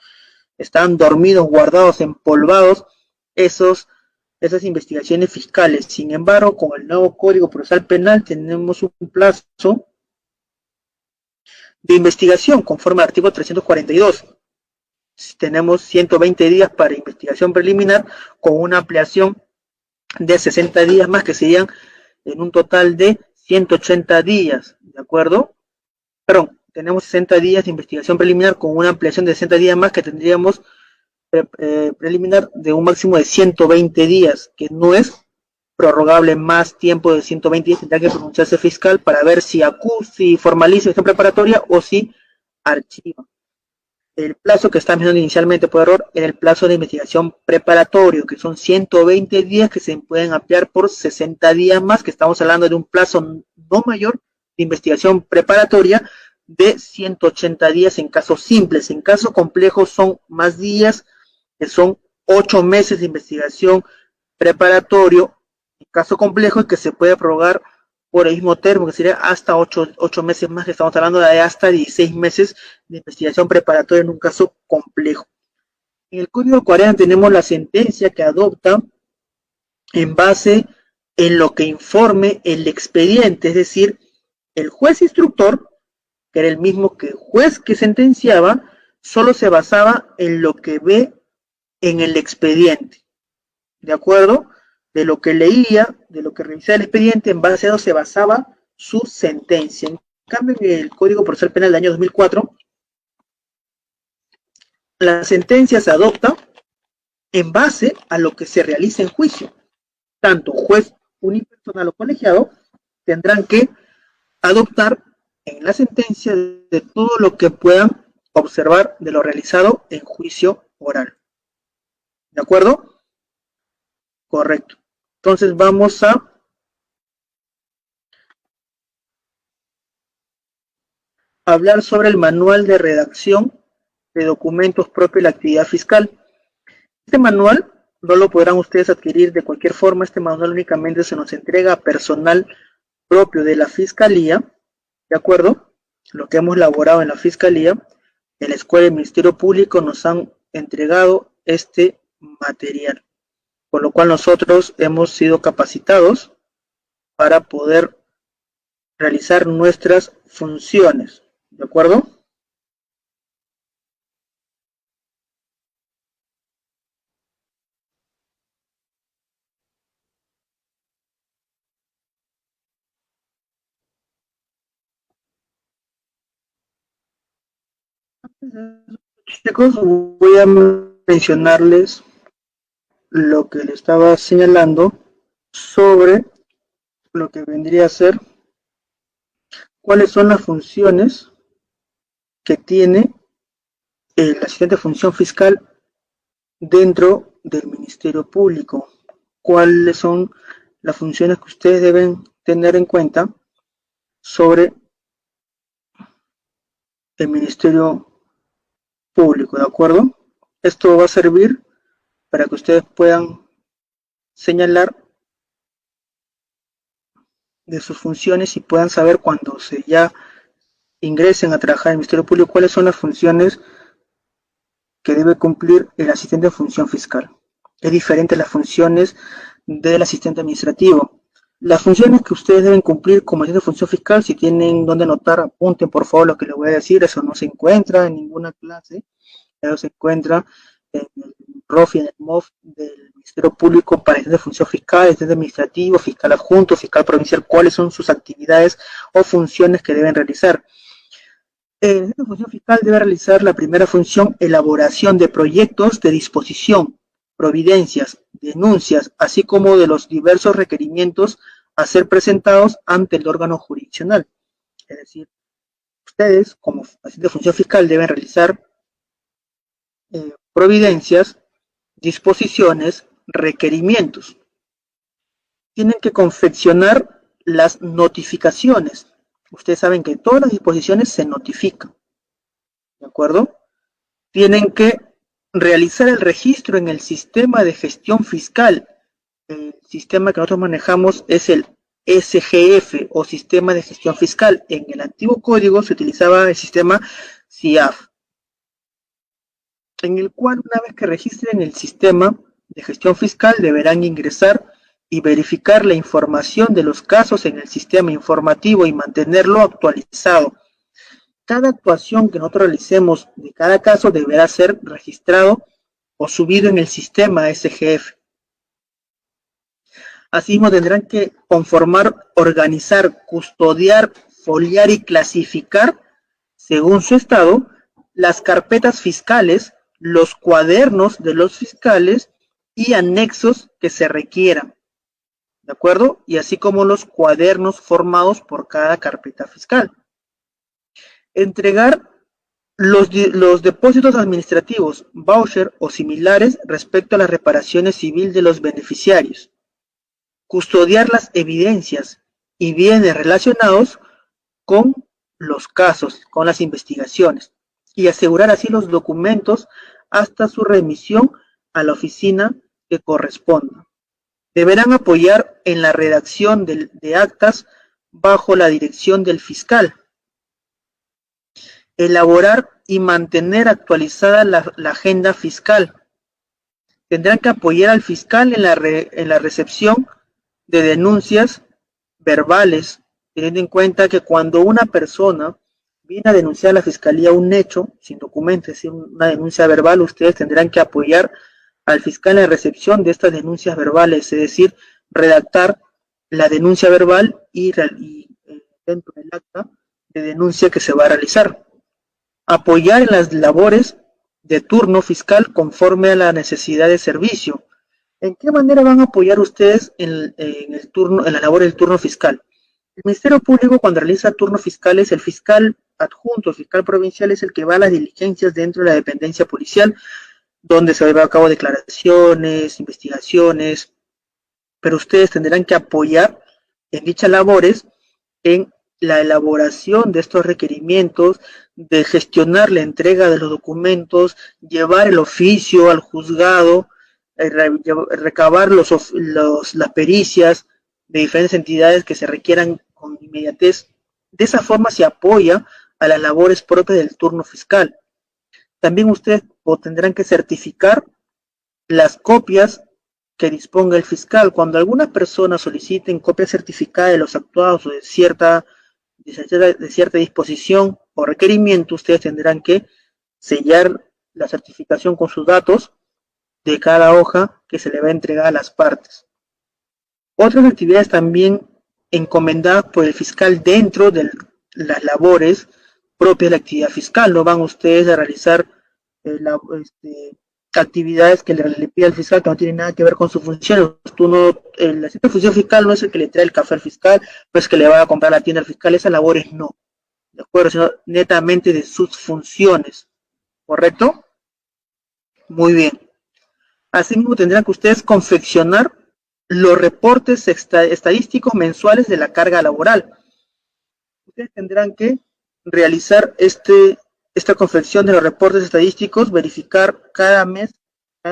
Están dormidos, guardados, empolvados esas investigaciones fiscales. Sin embargo, con el nuevo Código Procesal Penal tenemos un plazo de investigación conforme al artículo 342. Tenemos 120 días para investigación preliminar con una ampliación de 60 días más, que serían en un total de 180 días, ¿de acuerdo? Perdón, tenemos 60 días de investigación preliminar con una ampliación de 60 días más, que tendríamos preliminar de un máximo de 120 días, que no es prorrogable más tiempo de 120 días, tendrá que pronunciarse fiscal para ver si acusa, si formaliza esta preparatoria o si archiva. El plazo que está mencionando inicialmente por error era el plazo de investigación preparatorio, que son 120 días que se pueden ampliar por 60 días más, que estamos hablando de un plazo no mayor de investigación preparatoria de 180 días en casos simples. En casos complejos son más días, que son 8 meses de investigación preparatorio en caso complejo, y que se puede prorrogar por el mismo término, que sería hasta 8 meses más, que estamos hablando de hasta 16 meses de investigación preparatoria en un caso complejo. En el Código 40 tenemos la sentencia que adopta en base en lo que informe el expediente, es decir, el juez instructor, que era el mismo que el juez que sentenciaba, solo se basaba en lo que ve en el expediente, ¿de acuerdo? De lo que leía, de lo que revisaba el expediente, en base a eso se basaba su sentencia. En cambio, en el Código Procesal Penal del año 2004, la sentencia se adopta en base a lo que se realiza en juicio. Tanto juez unipersonal o colegiado tendrán que adoptar en la sentencia de todo lo que puedan observar de lo realizado en juicio oral. ¿De acuerdo? Correcto. Entonces vamos a hablar sobre el manual de redacción de documentos propios de la actividad fiscal. Este manual no lo podrán ustedes adquirir de cualquier forma. Este manual únicamente se nos entrega a personal propio de la Fiscalía, ¿de acuerdo? Lo que hemos elaborado en la Fiscalía, en la Escuela del Ministerio Público nos han entregado este material, por lo cual nosotros hemos sido capacitados para poder realizar nuestras funciones, ¿de acuerdo? Chicos, voy a mencionarles lo que le estaba señalando sobre lo que vendría a ser cuáles son las funciones que tiene el asistente de función fiscal dentro del Ministerio Público. Cuáles son las funciones que ustedes deben tener en cuenta sobre el Ministerio Público, ¿de acuerdo? Esto va a servir para que ustedes puedan señalar de sus funciones y puedan saber cuando se ya ingresen a trabajar en el Ministerio Público cuáles son las funciones que debe cumplir el asistente de función fiscal. Es diferente a las funciones del asistente administrativo. Las funciones que ustedes deben cumplir como agente de función fiscal, si tienen donde anotar, apunten por favor lo que les voy a decir, eso no se encuentra en ninguna clase, eso se encuentra en el ROF y en el MOF del Ministerio Público para agentes de función fiscal, agente administrativo, fiscal adjunto, fiscal provincial, cuáles son sus actividades o funciones que deben realizar. El agente de función fiscal debe realizar la primera función, elaboración de proyectos de disposición, providencias, denuncias, así como de los diversos requerimientos a ser presentados ante el órgano jurisdiccional. Es decir, ustedes, como agente de función fiscal, deben realizar providencias, disposiciones, requerimientos. Tienen que confeccionar las notificaciones. Ustedes saben que todas las disposiciones se notifican, ¿de acuerdo? Tienen que realizar el registro en el sistema de gestión fiscal. El sistema que nosotros manejamos es el SGF o sistema de gestión fiscal. En el antiguo código se utilizaba el sistema CIAF, en el cual una vez que registren el sistema de gestión fiscal deberán ingresar y verificar la información de los casos en el sistema informativo y mantenerlo actualizado. Cada actuación que nosotros realicemos de cada caso deberá ser registrado o subido en el sistema SGF. Asimismo, tendrán que conformar, organizar, custodiar, foliar y clasificar, según su estado, las carpetas fiscales, los cuadernos de los fiscales y anexos que se requieran, ¿de acuerdo? Y así como los cuadernos formados por cada carpeta fiscal. Entregar los depósitos administrativos, voucher o similares respecto a las reparaciones civiles de los beneficiarios. Custodiar las evidencias y bienes relacionados con los casos, con las investigaciones, y asegurar así los documentos hasta su remisión a la oficina que corresponda. Deberán apoyar en la redacción de actas bajo la dirección del fiscal. Elaborar y mantener actualizada la agenda fiscal. Tendrán que apoyar al fiscal en la recepción de denuncias verbales, teniendo en cuenta que cuando una persona viene a denunciar a la fiscalía un hecho sin documento, es decir, una denuncia verbal, ustedes tendrán que apoyar al fiscal en la recepción de estas denuncias verbales, es decir, redactar la denuncia verbal y dentro del acta de denuncia que se va a realizar. Apoyar en las labores de turno fiscal conforme a la necesidad de servicio. ¿En qué manera van a apoyar ustedes en la labor del turno fiscal? El Ministerio Público, cuando realiza turnos fiscales, el fiscal adjunto, el fiscal provincial es el que va a las diligencias dentro de la dependencia policial, donde se llevan a cabo declaraciones, investigaciones, pero ustedes tendrán que apoyar en dichas labores en la elaboración de estos requerimientos, de gestionar la entrega de los documentos, llevar el oficio al juzgado, recabar las pericias de diferentes entidades que se requieran con inmediatez. De esa forma se apoya a las labores propias del turno fiscal. También ustedes tendrán que certificar las copias que disponga el fiscal. Cuando alguna persona soliciten copia certificada de los actuados o de cierta disposición o requerimiento, ustedes tendrán que sellar la certificación con sus datos de cada hoja que se le va a entregar a las partes. Otras actividades también encomendadas por el fiscal dentro de las labores propias de la actividad fiscal. No van ustedes a realizar actividades que le pide al fiscal que no tienen nada que ver con su función. El asistente de función fiscal no es el que le trae el café al fiscal, no es que le va a comprar la tienda al fiscal, esas labores no, ¿de acuerdo? Sino netamente de sus funciones, ¿correcto? Muy bien. Asimismo tendrán que ustedes confeccionar los reportes estadísticos mensuales de la carga laboral. Ustedes tendrán que realizar esta confección de los reportes estadísticos, verificar cada mes,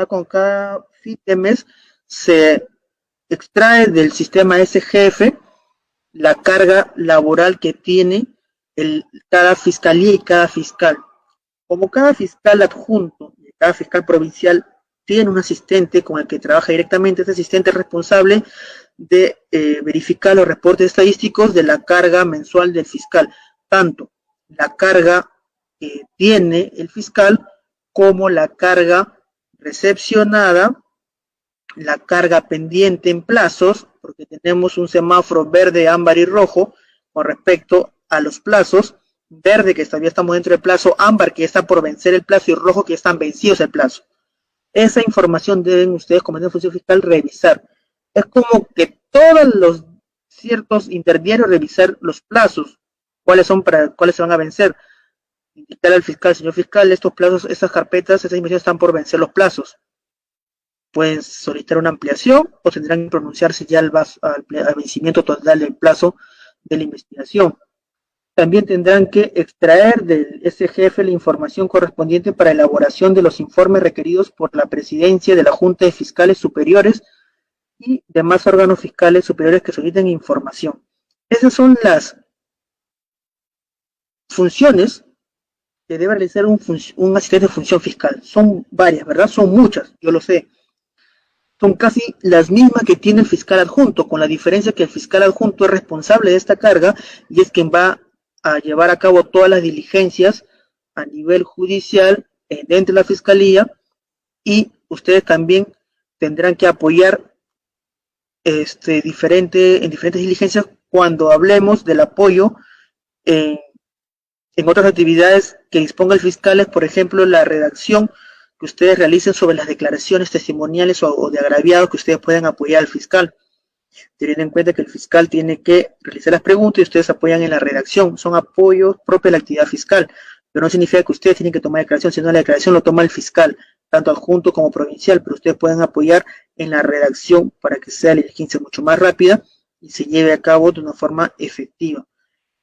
con cada fin de mes, se extrae del sistema SGF la carga laboral que tiene cada fiscalía y cada fiscal. Como cada fiscal adjunto y cada fiscal provincial tiene un asistente con el que trabaja directamente. Este asistente es responsable de verificar los reportes estadísticos de la carga mensual del fiscal, tanto la carga que tiene el fiscal como la carga recepcionada, la carga pendiente en plazos, porque tenemos un semáforo verde, ámbar y rojo con respecto a los plazos. Verde que todavía estamos dentro del plazo, ámbar que ya está por vencer el plazo y rojo que ya están vencidos el plazo. Esa información deben ustedes como de función fiscal revisar. Es como que todos los ciertos interdiarios revisar los plazos, cuáles se van a vencer. Indicar al fiscal, señor fiscal, estos plazos, estas carpetas, esas investigaciones están por vencer los plazos. Pueden solicitar una ampliación o tendrán que pronunciarse ya al vencimiento total del plazo de la investigación. También tendrán que extraer del SGF la información correspondiente para elaboración de los informes requeridos por la presidencia de la Junta de Fiscales Superiores y demás órganos fiscales superiores que soliciten información. Esas son las funciones que debe realizar un asistente de función fiscal. Son varias, ¿verdad? Son muchas, yo lo sé. Son casi las mismas que tiene el fiscal adjunto, con la diferencia que el fiscal adjunto es responsable de esta carga y es quien va a llevar a cabo todas las diligencias a nivel judicial dentro de la fiscalía, y ustedes también tendrán que apoyar en diferentes diligencias cuando hablemos del apoyo en otras actividades que disponga el fiscal, es por ejemplo la redacción que ustedes realicen sobre las declaraciones testimoniales o de agraviados que ustedes puedan apoyar al fiscal. Teniendo en cuenta que el fiscal tiene que realizar las preguntas y ustedes apoyan en la redacción. Son apoyos propios de la actividad fiscal, pero no significa que ustedes tienen que tomar declaración, sino la declaración lo toma el fiscal, tanto adjunto como provincial, pero ustedes pueden apoyar en la redacción para que sea la diligencia mucho más rápida y se lleve a cabo de una forma efectiva.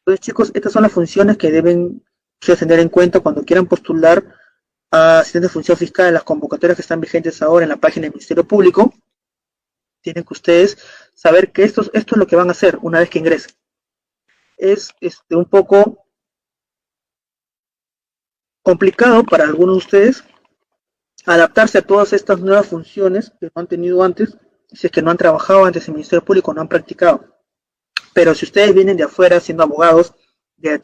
Entonces, chicos, estas son las funciones que deben ustedes tener en cuenta cuando quieran postular a asistente de función fiscal en las convocatorias que están vigentes ahora en la página del Ministerio Público. Tienen que ustedes saber que esto es lo que van a hacer una vez que ingresen. Es un poco complicado para algunos de ustedes adaptarse a todas estas nuevas funciones que no han tenido antes, si es que no han trabajado antes en el Ministerio Público, no han practicado. Pero si ustedes vienen de afuera siendo abogados de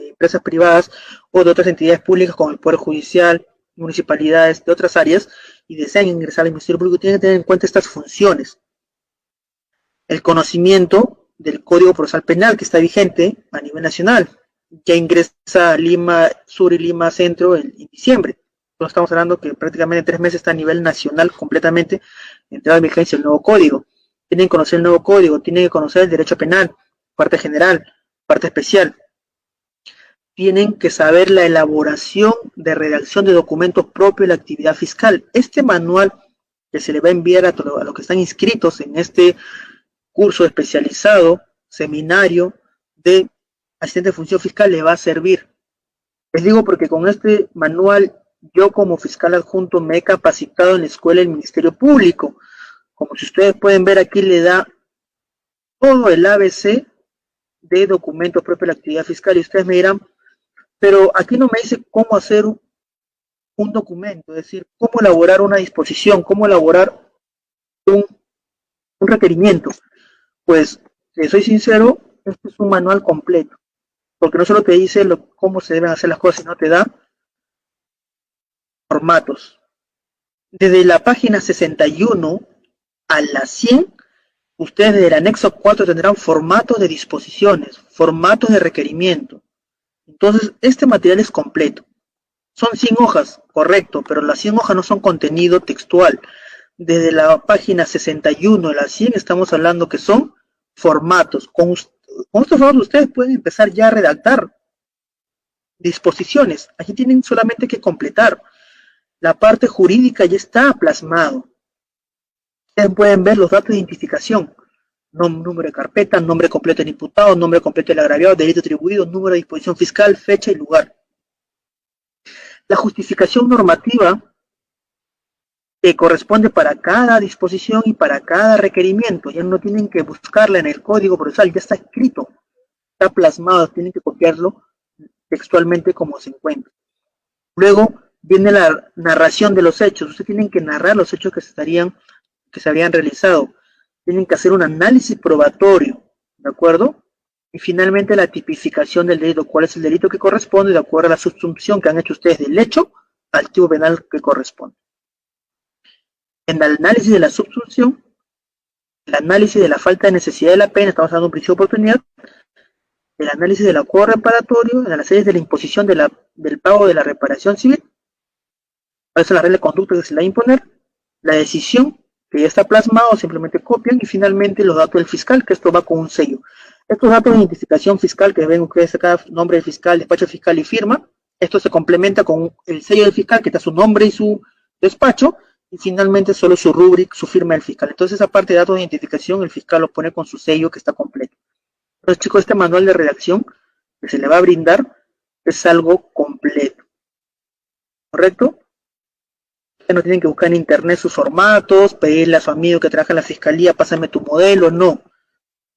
empresas privadas o de otras entidades públicas como el Poder Judicial, municipalidades de otras áreas y desean ingresar al Ministerio Público, tienen que tener en cuenta estas funciones. El conocimiento del Código Procesal Penal que está vigente a nivel nacional. Ya ingresa a Lima Sur y Lima Centro en diciembre. Entonces estamos hablando que prácticamente en 3 meses está a nivel nacional completamente entrado en vigencia el nuevo código. Tienen que conocer el nuevo código, tienen que conocer el derecho penal, parte general, parte especial. Tienen que saber la elaboración de redacción de documentos propios de la actividad fiscal. Este manual que se le va a enviar a los que están inscritos en este curso especializado, seminario de asistente de función fiscal, le va a servir. Les digo porque con este manual yo como fiscal adjunto me he capacitado en la escuela del Ministerio Público. Como si ustedes pueden ver aquí, le da todo el ABC de documentos propios de la actividad fiscal y ustedes me dirán, pero aquí no me dice cómo hacer un documento, es decir, cómo elaborar una disposición, cómo elaborar un requerimiento. Pues, si soy sincero, este es un manual completo, porque no solo te dice cómo se deben hacer las cosas, sino te da formatos. Desde la página 61 a la 100, ustedes desde el anexo 4 tendrán formatos de disposiciones, formatos de requerimiento. Entonces, este material es completo. Son 100 hojas, correcto, pero las 100 hojas no son contenido textual. Desde la página 61 a la 100 estamos hablando que son formatos. Con estos formatos ustedes pueden empezar ya a redactar disposiciones. Aquí tienen solamente que completar. La parte jurídica ya está plasmado. Ustedes pueden ver los datos de identificación. Número de carpeta, nombre completo del imputado, nombre completo del agraviado, delito atribuido, número de disposición fiscal, fecha y lugar. La justificación normativa que corresponde para cada disposición y para cada requerimiento. Ya no tienen que buscarla en el Código Procesal, ya está escrito, está plasmado, tienen que copiarlo textualmente como se encuentra. Luego, viene la narración de los hechos. Ustedes tienen que narrar los hechos que se habían realizado. Tienen que hacer un análisis probatorio, ¿de acuerdo? Y finalmente la tipificación del delito. ¿Cuál es el delito que corresponde de acuerdo a la subsunción que han hecho ustedes del hecho al tipo penal que corresponde? En el análisis de la subsunción, el análisis de la falta de necesidad de la pena, estamos hablando de un principio de oportunidad, el análisis del acuerdo reparatorio, el análisis de la imposición del pago de la reparación civil, cuáles son las reglas de conducta que se le va a imponer, la decisión, que ya está plasmado, simplemente copian, y finalmente los datos del fiscal, que esto va con un sello. Estos datos de identificación fiscal que ven ustedes acá, nombre del fiscal, despacho fiscal y firma, esto se complementa con el sello del fiscal, que está su nombre y su despacho, y finalmente solo su rubric, su firma del fiscal. Entonces, esa parte de datos de identificación, el fiscal lo pone con su sello que está completo. Entonces, chicos, este manual de redacción que se le va a brindar es algo completo. ¿Correcto? No tienen que buscar en internet sus formatos, pedirle a su amigo que trabaja en la fiscalía, pásame tu modelo, no.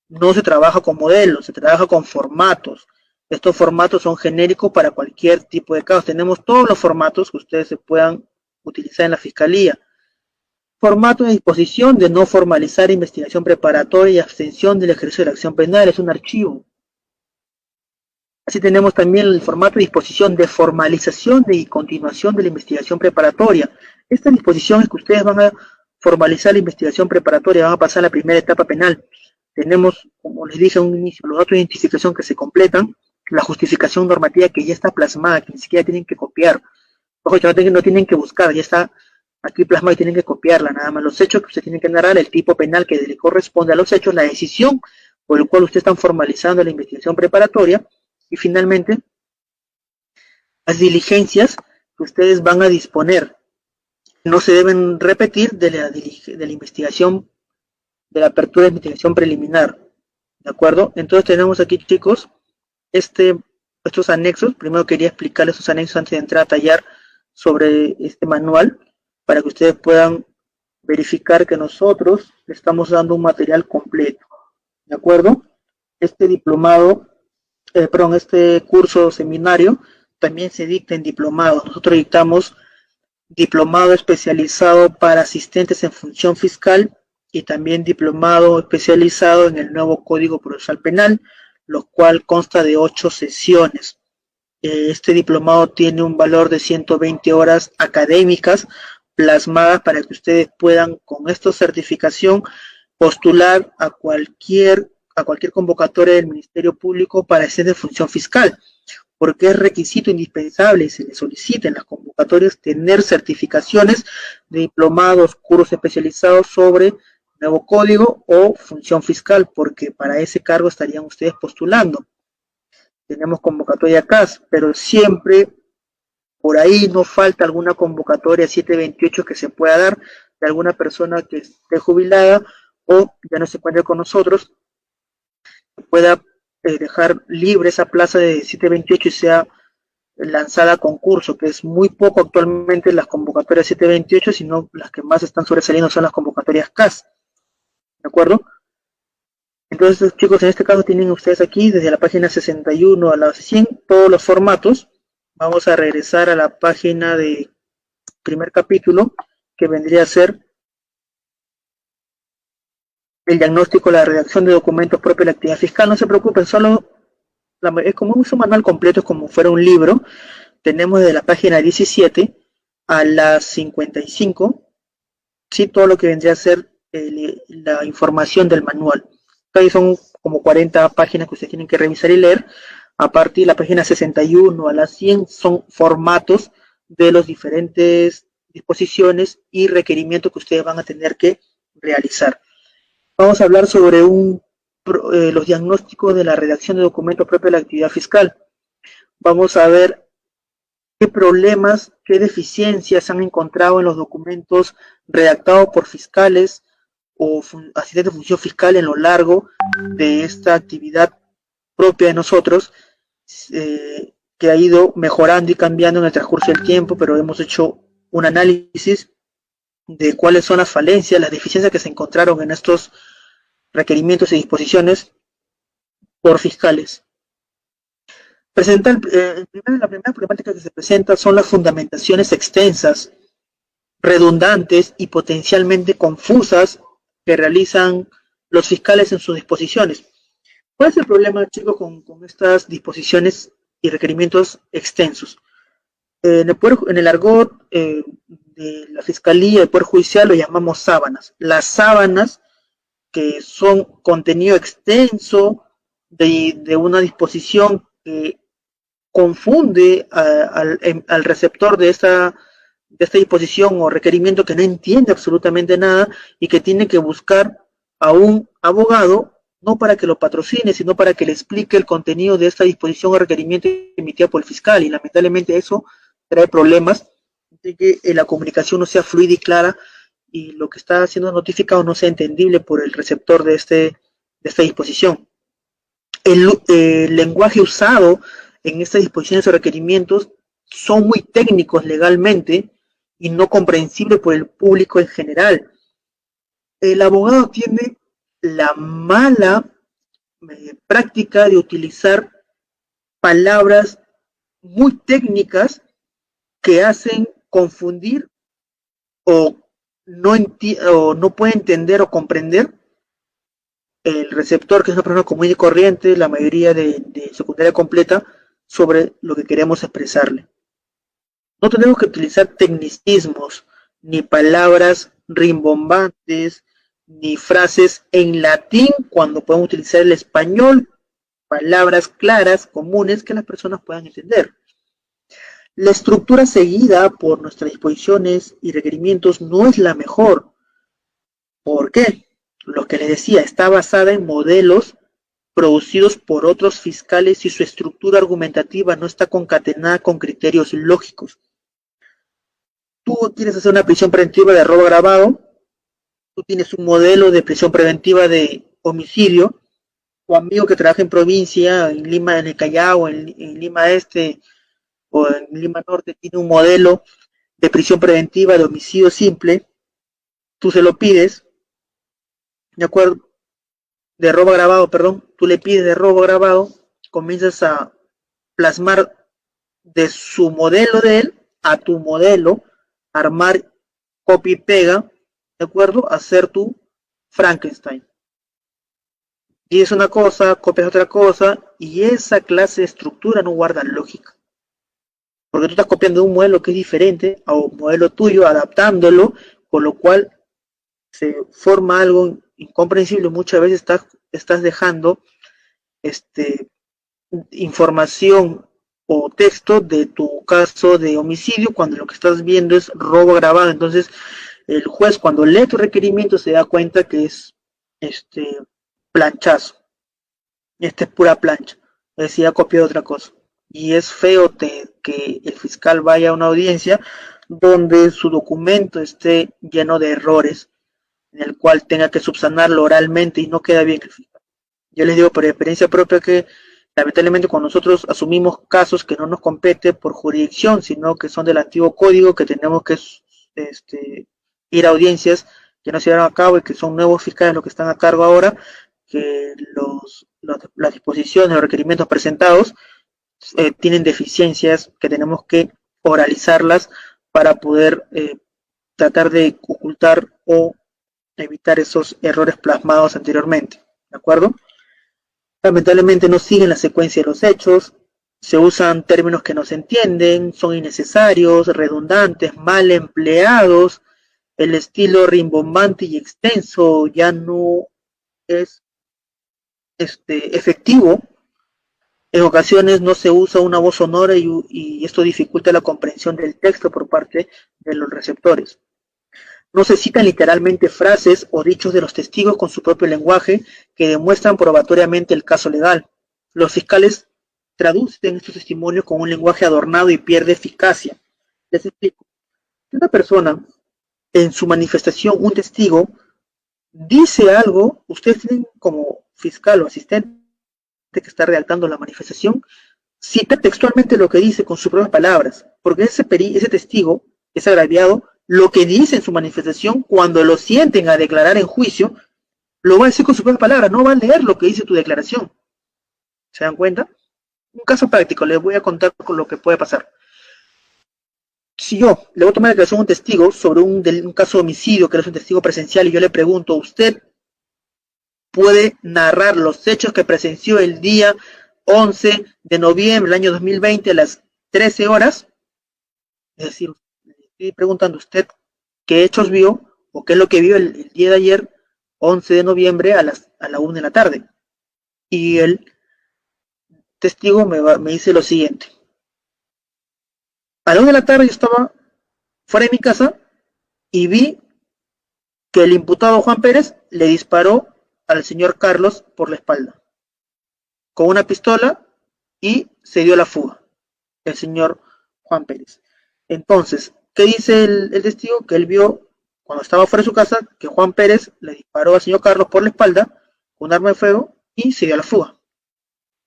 No se trabaja con modelos, se trabaja con formatos. Estos formatos son genéricos para cualquier tipo de casos. Tenemos todos los formatos que ustedes se puedan utilizar en la fiscalía. Formato de disposición de no formalizar investigación preparatoria y abstención del ejercicio de la acción penal, es un archivo. Así tenemos también el formato de disposición de formalización y continuación de la investigación preparatoria. Esta disposición es que ustedes van a formalizar la investigación preparatoria, van a pasar a la primera etapa penal. Tenemos, como les dije a un inicio, los datos de identificación que se completan, la justificación normativa que ya está plasmada, que ni siquiera tienen que copiar. Ojo, no tienen que buscar, ya está aquí plasmado y tienen que copiarla, nada más los hechos que ustedes tienen que narrar, el tipo penal que le corresponde a los hechos, la decisión por el cual ustedes están formalizando la investigación preparatoria, y finalmente las diligencias que ustedes van a disponer. No se deben repetir de la investigación, de la apertura de investigación preliminar. ¿De acuerdo? Entonces tenemos aquí, chicos, estos anexos. Primero quería explicarles estos anexos antes de entrar a tallar sobre este manual, para que ustedes puedan verificar que nosotros estamos dando un material completo. ¿De acuerdo? Este diplomado, este curso seminario también se dicta en diplomado. Nosotros dictamos diplomado especializado para asistentes en función fiscal y también diplomado especializado en el nuevo Código Procesal Penal, lo cual consta de 8 sesiones. Este diplomado tiene un valor de 120 horas académicas plasmadas para que ustedes puedan, con esta certificación, postular a cualquier convocatoria del Ministerio Público para asistentes de función fiscal, porque es requisito indispensable y se le solicita en las convocatorias tener certificaciones de diplomados, cursos especializados sobre nuevo código o función fiscal, porque para ese cargo estarían ustedes postulando. Tenemos convocatoria CAS, pero siempre por ahí no falta alguna convocatoria 728 que se pueda dar de alguna persona que esté jubilada o ya no se encuentre con nosotros, que pueda dejar libre esa plaza de 728 y sea lanzada a concurso, que es muy poco actualmente las convocatorias 728, sino las que más están sobresaliendo son las convocatorias CAS. ¿De acuerdo? Entonces, chicos, en este caso tienen ustedes aquí, desde la página 61 a la 100, todos los formatos. Vamos a regresar a la página de primer capítulo, que vendría a ser el diagnóstico, la redacción de documentos propios de la actividad fiscal. No se preocupen, es como un manual completo, es como fuera un libro. Tenemos desde la página 17 a la 55, ¿sí? Todo lo que vendría a ser la información del manual. Ahí son como 40 páginas que ustedes tienen que revisar y leer. A partir de la página 61 a la 100 son formatos de las diferentes disposiciones y requerimientos que ustedes van a tener que realizar. Vamos a hablar sobre los diagnósticos de la redacción de documentos propios de la actividad fiscal. Vamos a ver qué problemas, qué deficiencias han encontrado en los documentos redactados por fiscales o asistentes de función fiscal en lo largo de esta actividad propia de nosotros, que ha ido mejorando y cambiando en el transcurso del tiempo, pero hemos hecho un análisis de cuáles son las falencias, las deficiencias que se encontraron en estos requerimientos y disposiciones por fiscales. La primera problemática que se presenta son las fundamentaciones extensas, redundantes y potencialmente confusas que realizan los fiscales en sus disposiciones. ¿Cuál es el problema, chicos, con estas disposiciones y requerimientos extensos? En el argot de la Fiscalía y el Poder Judicial lo llamamos sábanas. Las sábanas que son contenido extenso de una disposición que confunde al receptor de esta disposición o requerimiento que no entiende absolutamente nada y que tiene que buscar a un abogado no para que lo patrocine, sino para que le explique el contenido de esta disposición o requerimiento emitida por el fiscal. Y lamentablemente eso trae problemas de que la comunicación no sea fluida y clara y lo que está siendo notificado no sea entendible por el receptor de esta disposición. El lenguaje usado en estas disposiciones o requerimientos son muy técnicos legalmente y no comprensibles por el público en general. El abogado tiene la mala práctica de utilizar palabras muy técnicas que hacen confundir o no puede entender o comprender el receptor, que es una persona común y corriente, la mayoría de secundaria completa, sobre lo que queremos expresarle. No tenemos que utilizar tecnicismos, ni palabras rimbombantes, ni frases en latín cuando podemos utilizar el español, palabras claras, comunes, que las personas puedan entender. La estructura seguida por nuestras disposiciones y requerimientos no es la mejor. ¿Por qué? Lo que les decía, está basada en modelos producidos por otros fiscales y su estructura argumentativa no está concatenada con criterios lógicos. Tú quieres hacer una prisión preventiva de robo agravado, tú tienes un modelo de prisión preventiva de homicidio, tu amigo que trabaja en provincia, en Lima, en el Callao, en Lima Este o en Lima Norte, tiene un modelo de prisión preventiva de homicidio simple, tú se lo pides, ¿de acuerdo? De robo agravado, perdón, tú le pides de robo agravado, comienzas a plasmar de su modelo de él a tu modelo, armar copia y pega, ¿de acuerdo? Hacer tu Frankenstein. Y es una cosa, copias otra cosa, y esa clase de estructura no guarda lógica. Porque tú estás copiando un modelo que es diferente a un modelo tuyo, adaptándolo, con lo cual se forma algo incomprensible. Muchas veces estás dejando información o texto de tu caso de homicidio cuando lo que estás viendo es robo agravado. Entonces el juez, cuando lee tu requerimiento, se da cuenta que es planchazo, es pura plancha, decía copiado otra cosa. Y es feo que el fiscal vaya a una audiencia donde su documento esté lleno de errores, en el cual tenga que subsanarlo oralmente y no queda bien el fiscal. Yo les digo por experiencia propia que lamentablemente cuando nosotros asumimos casos que no nos compete por jurisdicción, sino que son del antiguo código, que tenemos que ir a audiencias que no se llevaron a cabo y que son nuevos fiscales los que están a cargo ahora, que las disposiciones, los requerimientos presentados tienen deficiencias que tenemos que oralizarlas para poder tratar de ocultar o evitar esos errores plasmados anteriormente, ¿de acuerdo? Lamentablemente no siguen la secuencia de los hechos, se usan términos que no se entienden, son innecesarios, redundantes, mal empleados, el estilo rimbombante y extenso ya no es efectivo. En ocasiones no se usa una voz sonora y esto dificulta la comprensión del texto por parte de los receptores. No se citan literalmente frases o dichos de los testigos con su propio lenguaje que demuestran probatoriamente el caso legal. Los fiscales traducen estos testimonios con un lenguaje adornado y pierde eficacia. Les explico. Si una persona, en su manifestación, un testigo, dice algo, ustedes tienen como fiscal o asistente que está redactando la manifestación, cita textualmente lo que dice con sus propias palabras, porque ese testigo, ese agraviado, lo que dice en su manifestación, cuando lo sienten a declarar en juicio, lo va a decir con sus propias palabras, no va a leer lo que dice tu declaración. ¿Se dan cuenta? Un caso práctico, les voy a contar con lo que puede pasar. Si yo le voy a tomar declaración a un testigo sobre un caso de homicidio, que es un testigo presencial, y yo le pregunto, ¿usted puede narrar los hechos que presenció el día 11 de noviembre del año 2020 a las 13 horas? Es decir, le estoy preguntando a usted qué hechos vio o qué es lo que vio el día de ayer, 11 de noviembre a la 1 de la tarde. Y el testigo me dice lo siguiente. A la 1 de la tarde yo estaba fuera de mi casa y vi que el imputado Juan Pérez le disparó al señor Carlos por la espalda con una pistola y se dio la fuga el señor Juan Pérez. Entonces, ¿qué dice el testigo? Que él vio cuando estaba fuera de su casa que Juan Pérez le disparó al señor Carlos por la espalda con un arma de fuego y se dio a la fuga.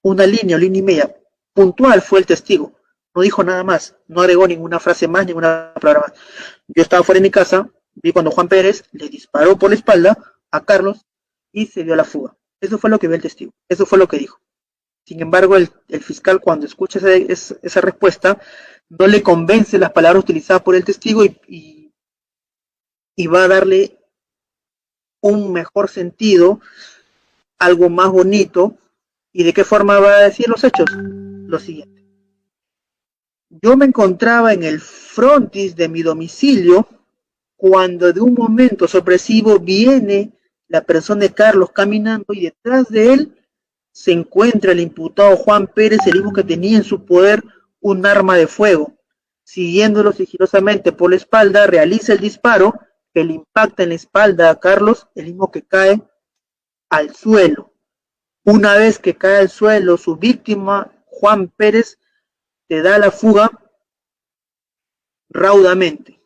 Una línea o línea y media puntual fue el testigo. No dijo nada más, no agregó ninguna frase más, ninguna palabra más. Yo estaba fuera de mi casa, vi cuando Juan Pérez le disparó por la espalda a Carlos y se dio a la fuga. Eso fue lo que vio el testigo, eso fue lo que dijo. Sin embargo, el fiscal, cuando escucha esa respuesta, no le convence las palabras utilizadas por el testigo y va a darle un mejor sentido, algo más bonito. ¿Y de qué forma va a decir los hechos? Lo siguiente. Yo me encontraba en el frontis de mi domicilio cuando de un momento sorpresivo viene la persona de Carlos caminando y detrás de él se encuentra el imputado Juan Pérez, el mismo que tenía en su poder un arma de fuego. Siguiéndolo sigilosamente por la espalda, realiza el disparo que le impacta en la espalda a Carlos, el mismo que cae al suelo. Una vez que cae al suelo, su víctima, Juan Pérez, te da la fuga raudamente.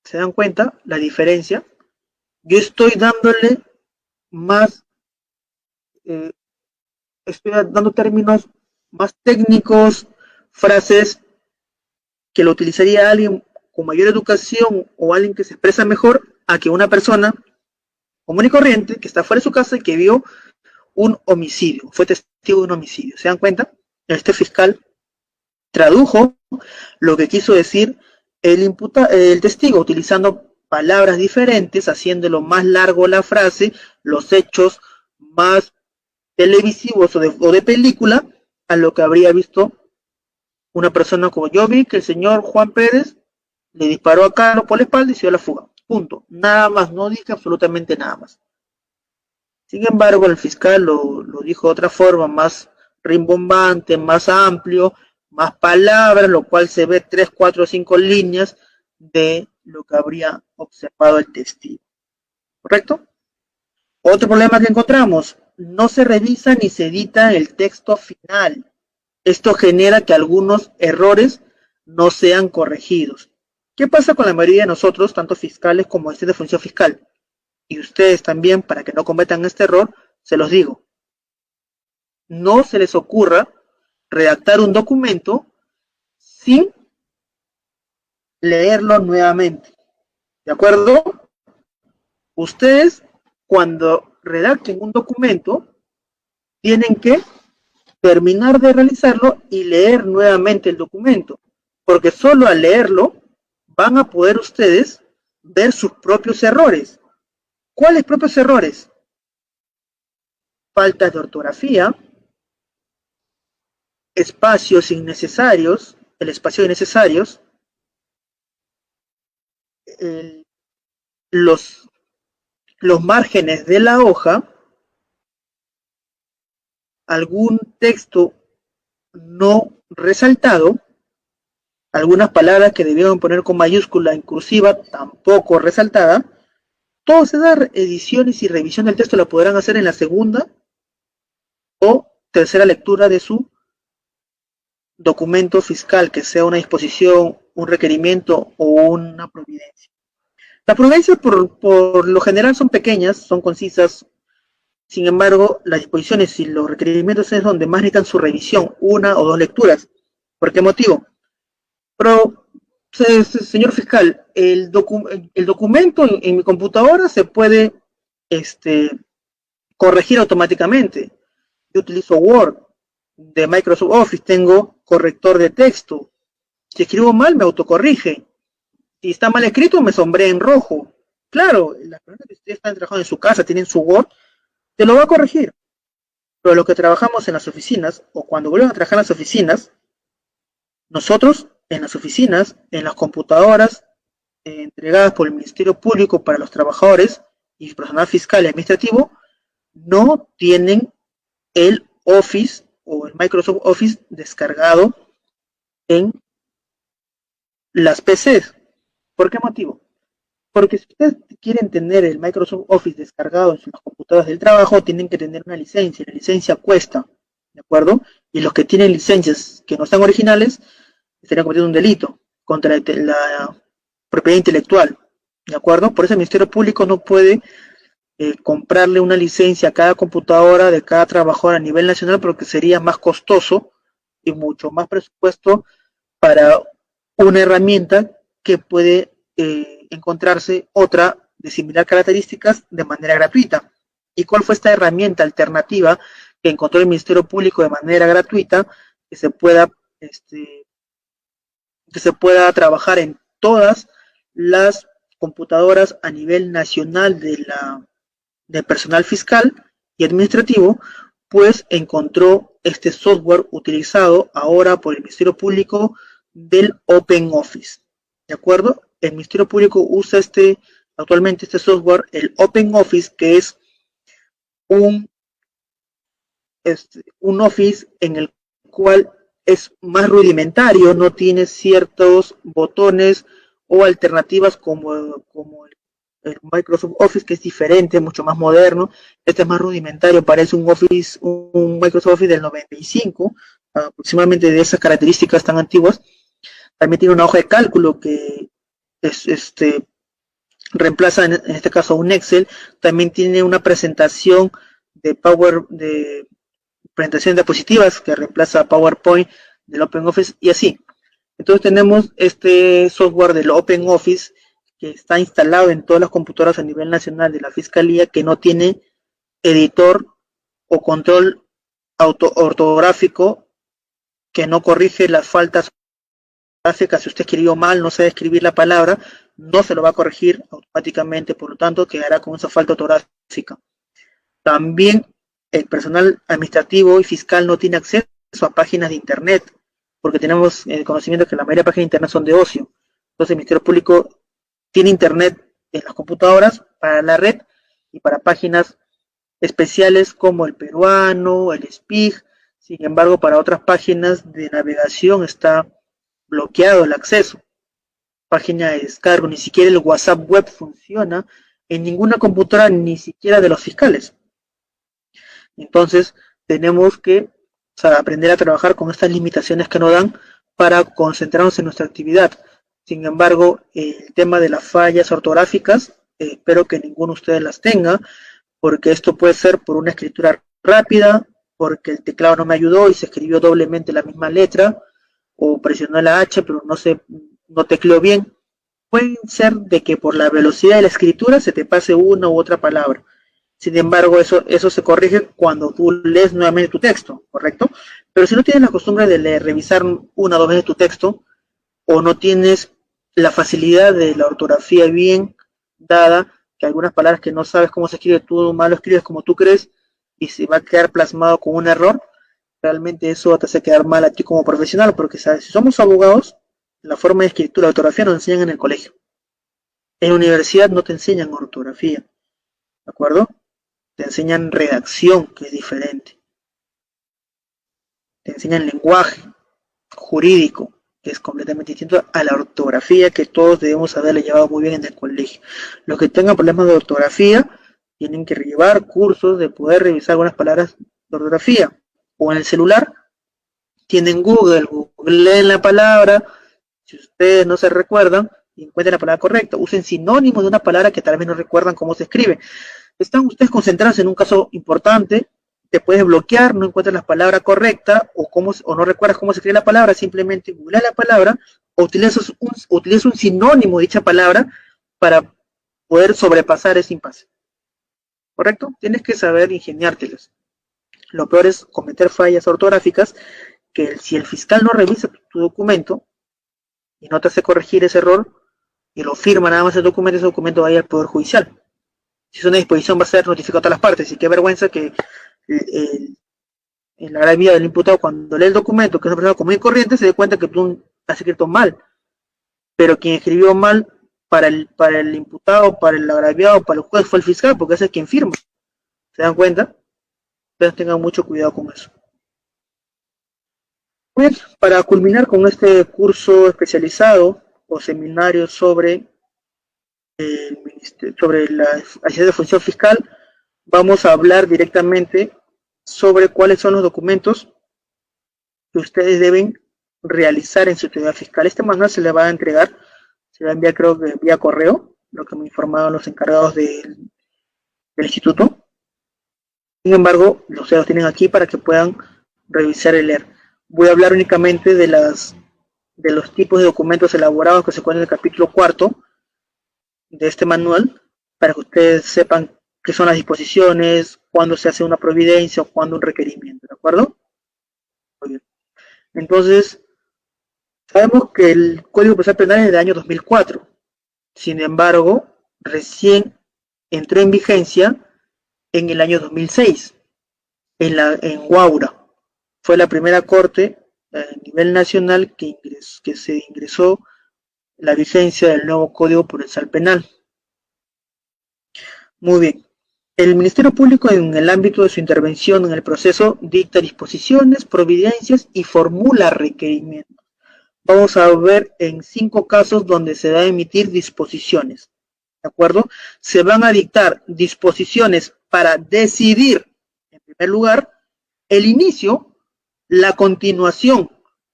¿Se dan cuenta la diferencia? Yo estoy dándole más, estoy dando términos más técnicos, frases que lo utilizaría alguien con mayor educación o alguien que se expresa mejor a que una persona común y corriente que está fuera de su casa y que vio un homicidio, fue testigo de un homicidio. ¿Se dan cuenta? Este fiscal tradujo lo que quiso decir el testigo, utilizando palabras diferentes, haciéndolo más largo la frase, los hechos más televisivos o de película, a lo que habría visto una persona como yo vi, que el señor Juan Pérez le disparó a Carlos por la espalda y se dio la fuga. Punto. Nada más, no dije absolutamente nada más. Sin embargo, el fiscal lo dijo de otra forma, más rimbombante, más amplio, más palabras, lo cual se ve 3, 4, 5 líneas de lo que habría observado el testigo. ¿Correcto? Otro problema que encontramos, no se revisa ni se edita el texto final. Esto genera que algunos errores no sean corregidos. ¿Qué pasa con la mayoría de nosotros, tanto fiscales como de función fiscal? Y ustedes también, para que no cometan este error, se los digo. No se les ocurra redactar un documento sin leerlo nuevamente. ¿De acuerdo? Ustedes, cuando redacten un documento, tienen que terminar de realizarlo y leer nuevamente el documento, porque solo al leerlo van a poder ustedes ver sus propios errores. ¿Cuáles propios errores? Faltas de ortografía, espacios innecesarios, el espacio innecesarios, los márgenes de la hoja, algún texto no resaltado, algunas palabras que debieron poner con mayúscula en cursiva tampoco resaltada. Todas esas ediciones y revisión del texto la podrán hacer en la segunda o tercera lectura de su documento fiscal, que sea una disposición, un requerimiento o una providencia. Las providencias por lo general son pequeñas, son concisas. Sin embargo, las disposiciones y los requerimientos es donde más necesitan su revisión, una o dos lecturas. ¿Por qué motivo? Pero, señor fiscal, el documento en mi computadora se puede corregir automáticamente. Yo utilizo Word. de Microsoft Office, tengo corrector de texto. Si escribo mal, me autocorrige. Si está mal escrito, me sombrea en rojo. Claro, las personas que ustedes están trabajando en su casa, tienen su Word, te lo va a corregir. Pero los que trabajamos en las oficinas, o cuando vuelven a trabajar en las oficinas, nosotros en las oficinas, en las computadoras entregadas por el Ministerio Público para los trabajadores y personal fiscal y administrativo, no tienen el Office o el Microsoft Office descargado en las PCs. ¿Por qué motivo? Porque si ustedes quieren tener el Microsoft Office descargado en sus computadoras del trabajo, tienen que tener una licencia. La licencia cuesta, ¿de acuerdo? Y los que tienen licencias que no están originales estarían cometiendo un delito contra la propiedad intelectual, ¿de acuerdo? Por eso el Ministerio Público no puede comprarle una licencia a cada computadora de cada trabajador a nivel nacional porque sería más costoso y mucho más presupuesto para una herramienta que puede encontrarse otra de similar características de manera gratuita. ¿Y cuál fue esta herramienta alternativa que encontró el Ministerio Público de manera gratuita que se pueda trabajar en todas las computadoras a nivel nacional del personal fiscal y administrativo? Pues encontró este software utilizado ahora por el Ministerio Público del Open Office, ¿de acuerdo? El Ministerio Público usa actualmente este software, el Open Office, que es un Office en el cual es más rudimentario, no tiene ciertos botones o alternativas como el Microsoft Office, que es diferente, mucho más moderno. Este es más rudimentario, parece un Microsoft Office del 95, aproximadamente de esas características tan antiguas. También tiene una hoja de cálculo que reemplaza en este caso un Excel. También tiene una presentación de presentaciones diapositivas que reemplaza PowerPoint del OpenOffice y así. Entonces tenemos este software del OpenOffice que está instalado en todas las computadoras a nivel nacional de la Fiscalía, que no tiene editor o control ortográfico, que no corrige las faltas gráficas. Si usted escribió mal, no sabe escribir la palabra, no se lo va a corregir automáticamente, por lo tanto quedará con esa falta ortográfica. También el personal administrativo y fiscal no tiene acceso a páginas de internet, porque tenemos el conocimiento que la mayoría de páginas de internet son de ocio. Entonces el Ministerio Público tiene internet en las computadoras para la red y para páginas especiales como el peruano, el SPIG. Sin embargo, para otras páginas de navegación está bloqueado el acceso. Página de descargo, ni siquiera el WhatsApp web funciona en ninguna computadora, ni siquiera de los fiscales. Entonces tenemos que aprender a trabajar con estas limitaciones que nos dan para concentrarnos en nuestra actividad. Sin embargo, el tema de las fallas ortográficas, espero que ninguno de ustedes las tenga, porque esto puede ser por una escritura rápida, porque el teclado no me ayudó y se escribió doblemente la misma letra, o presionó la H pero no tecleó bien. Puede ser de que por la velocidad de la escritura se te pase una u otra palabra. Sin embargo, eso se corrige cuando tú lees nuevamente tu texto, ¿correcto? Pero si no tienes la costumbre de revisar una o dos veces tu texto, o no tienes la facilidad de la ortografía bien dada, que algunas palabras que no sabes cómo se escribe, tú mal lo escribes como tú crees, y se va a quedar plasmado con un error, realmente eso te hace quedar mal a ti como profesional, porque ¿sabes? Si somos abogados, la forma de escritura, la ortografía nos enseñan en el colegio. En la universidad no te enseñan ortografía, ¿de acuerdo? Te enseñan redacción, que es diferente. Te enseñan lenguaje jurídico, que es completamente distinto a la ortografía que todos debemos haberle llevado muy bien en el colegio. Los que tengan problemas de ortografía tienen que llevar cursos de poder revisar algunas palabras de ortografía. O en el celular tienen Google, googleen la palabra, si ustedes no se recuerdan, y encuentren la palabra correcta, usen sinónimos de una palabra que tal vez no recuerdan cómo se escribe. Están ustedes concentrados en un caso importante, te puedes bloquear, no encuentras la palabra correcta o no recuerdas cómo se escribe la palabra, simplemente googlea la palabra o utilizas un sinónimo de dicha palabra para poder sobrepasar ese impasse. ¿Correcto? Tienes que saber ingeniártelas. lo peor es cometer fallas ortográficas, que si el fiscal no revisa tu documento y no te hace corregir ese error y lo firma nada más el documento, ese documento va a ir al Poder Judicial. Si es una disposición va a ser notificado a todas las partes, y qué vergüenza que en la gran vida del imputado, cuando lee el documento, que es una persona común y corriente, se dé cuenta que tú has escrito mal, pero quien escribió mal para el imputado, para el agraviado, para el juez fue el fiscal, porque ese es quien firma. ¿Se dan cuenta? Entonces tengan mucho cuidado con eso. Pues, para culminar con este curso especializado o seminario sobre la Agencia de Función Fiscal, vamos a hablar directamente sobre cuáles son los documentos que ustedes deben realizar en su actividad fiscal. Este manual se le va a entregar, se va a enviar, creo que vía correo, lo que me informaron los encargados del instituto. Sin embargo, ustedes los tienen aquí para que puedan revisar y leer. Voy a hablar únicamente de los tipos de documentos elaborados que se encuentran en el capítulo 4 de este manual, para que ustedes sepan qué son las disposiciones, cuándo se hace una providencia o cuándo un requerimiento, ¿de acuerdo? Muy bien. Entonces, sabemos que el Código Procesal Penal es del año 2004. Sin embargo, recién entró en vigencia en el año 2006, en Guaura. Fue la primera corte a nivel nacional que se ingresó la vigencia del nuevo Código Procesal Penal. Muy bien. El Ministerio Público, en el ámbito de su intervención en el proceso, dicta disposiciones, providencias y formula requerimientos. Vamos a ver en 5 casos donde se va a emitir disposiciones. ¿De acuerdo? Se van a dictar disposiciones para decidir, en primer lugar, el inicio, la continuación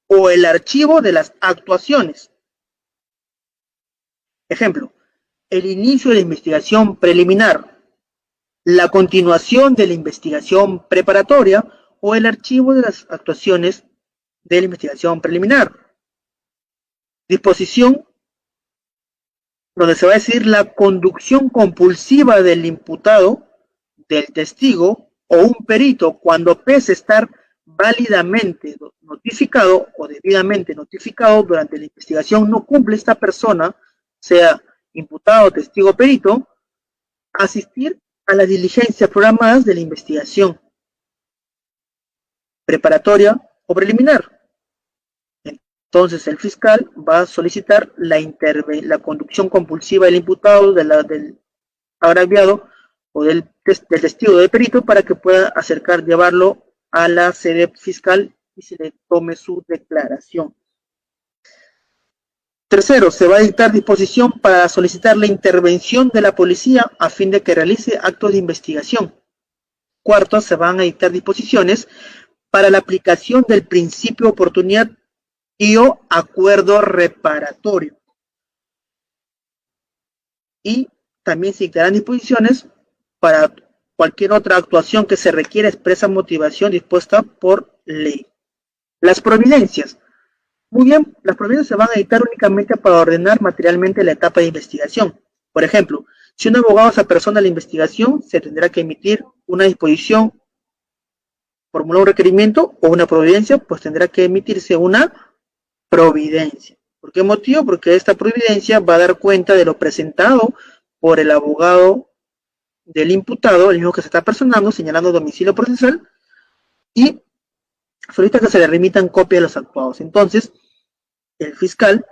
o el archivo de las actuaciones. Ejemplo, el inicio de la investigación preliminar, la continuación de la investigación preparatoria o el archivo de las actuaciones de la investigación preliminar. Disposición donde se va a decir la conducción compulsiva del imputado, del testigo o un perito cuando pese estar válidamente notificado o debidamente notificado durante la investigación no cumple esta persona, sea imputado, testigo o perito, asistir a las diligencias programadas de la investigación preparatoria o preliminar. Entonces el fiscal va a solicitar la conducción compulsiva del imputado, del agraviado o del testigo o del perito para que pueda llevarlo a la sede fiscal y se le tome su declaración. Tercero, se va a dictar disposición para solicitar la intervención de la policía a fin de que realice actos de investigación. Cuarto, se van a dictar disposiciones para la aplicación del principio de oportunidad y o acuerdo reparatorio. Y también se dictarán disposiciones para cualquier otra actuación que se requiera expresa motivación dispuesta por ley. Las providencias. Muy bien, las providencias se van a dictar únicamente para ordenar materialmente la etapa de investigación. Por ejemplo, si un abogado se apersona a la investigación, se tendrá que emitir una disposición, formular un requerimiento o una providencia, pues tendrá que emitirse una providencia. ¿Por qué motivo? Porque esta providencia va a dar cuenta de lo presentado por el abogado del imputado, el mismo que se está personando, señalando domicilio procesal, y solicita que se le remitan copia de los actuados. Entonces, el fiscal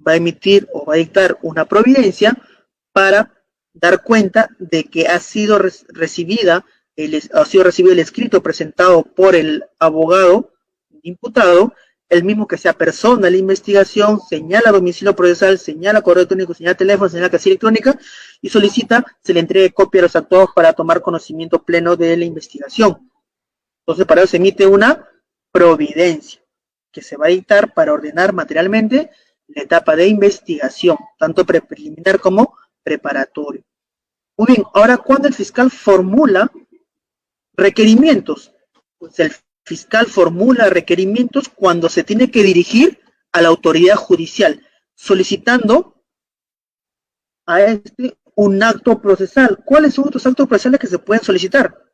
va a emitir o va a dictar una providencia para dar cuenta de que ha sido recibido el escrito presentado por el abogado imputado, el mismo que se apersona a la investigación, señala domicilio procesal, señala correo electrónico, señala teléfono, señala casilla electrónica y solicita se le entregue copia a los actuados para tomar conocimiento pleno de la investigación. Entonces, para eso se emite una providencia que se va a dictar para ordenar materialmente la etapa de investigación, tanto preliminar como preparatorio. Muy bien, ahora cuando el fiscal formula requerimientos, pues el fiscal formula requerimientos cuando se tiene que dirigir a la autoridad judicial, solicitando a un acto procesal. ¿Cuáles son otros actos procesales que se pueden solicitar?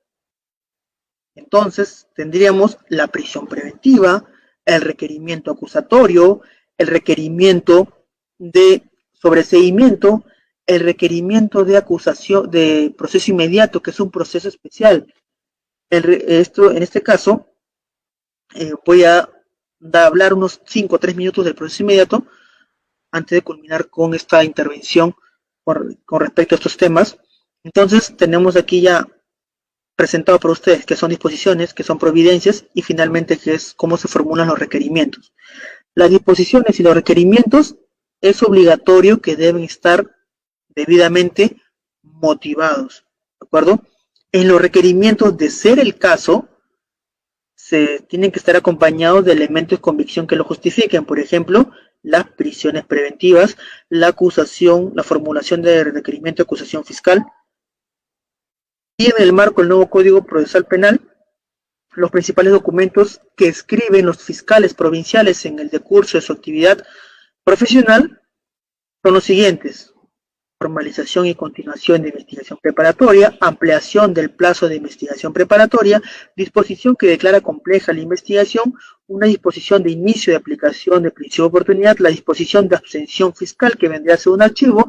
Entonces, tendríamos la prisión preventiva, el requerimiento acusatorio, el requerimiento de sobreseimiento, el requerimiento de acusación de proceso inmediato, que es un proceso especial. En este caso, voy a hablar unos 5 o 3 minutos del proceso inmediato antes de culminar con esta intervención con respecto a estos temas. Entonces, tenemos aquí ya presentado para ustedes que son disposiciones, que son providencias y finalmente que es cómo se formulan los requerimientos. Las disposiciones y los requerimientos es obligatorio que deben estar debidamente motivados, ¿de acuerdo? En los requerimientos, de ser el caso, se tienen que estar acompañados de elementos de convicción que lo justifiquen, por ejemplo, las prisiones preventivas, la acusación, la formulación de requerimiento de acusación fiscal, y en el marco del nuevo Código Procesal Penal, los principales documentos que escriben los fiscales provinciales en el decurso de su actividad profesional son los siguientes: formalización y continuación de investigación preparatoria, ampliación del plazo de investigación preparatoria, disposición que declara compleja la investigación, una disposición de inicio de aplicación de principio de oportunidad, la disposición de abstención fiscal que vendría a ser un archivo,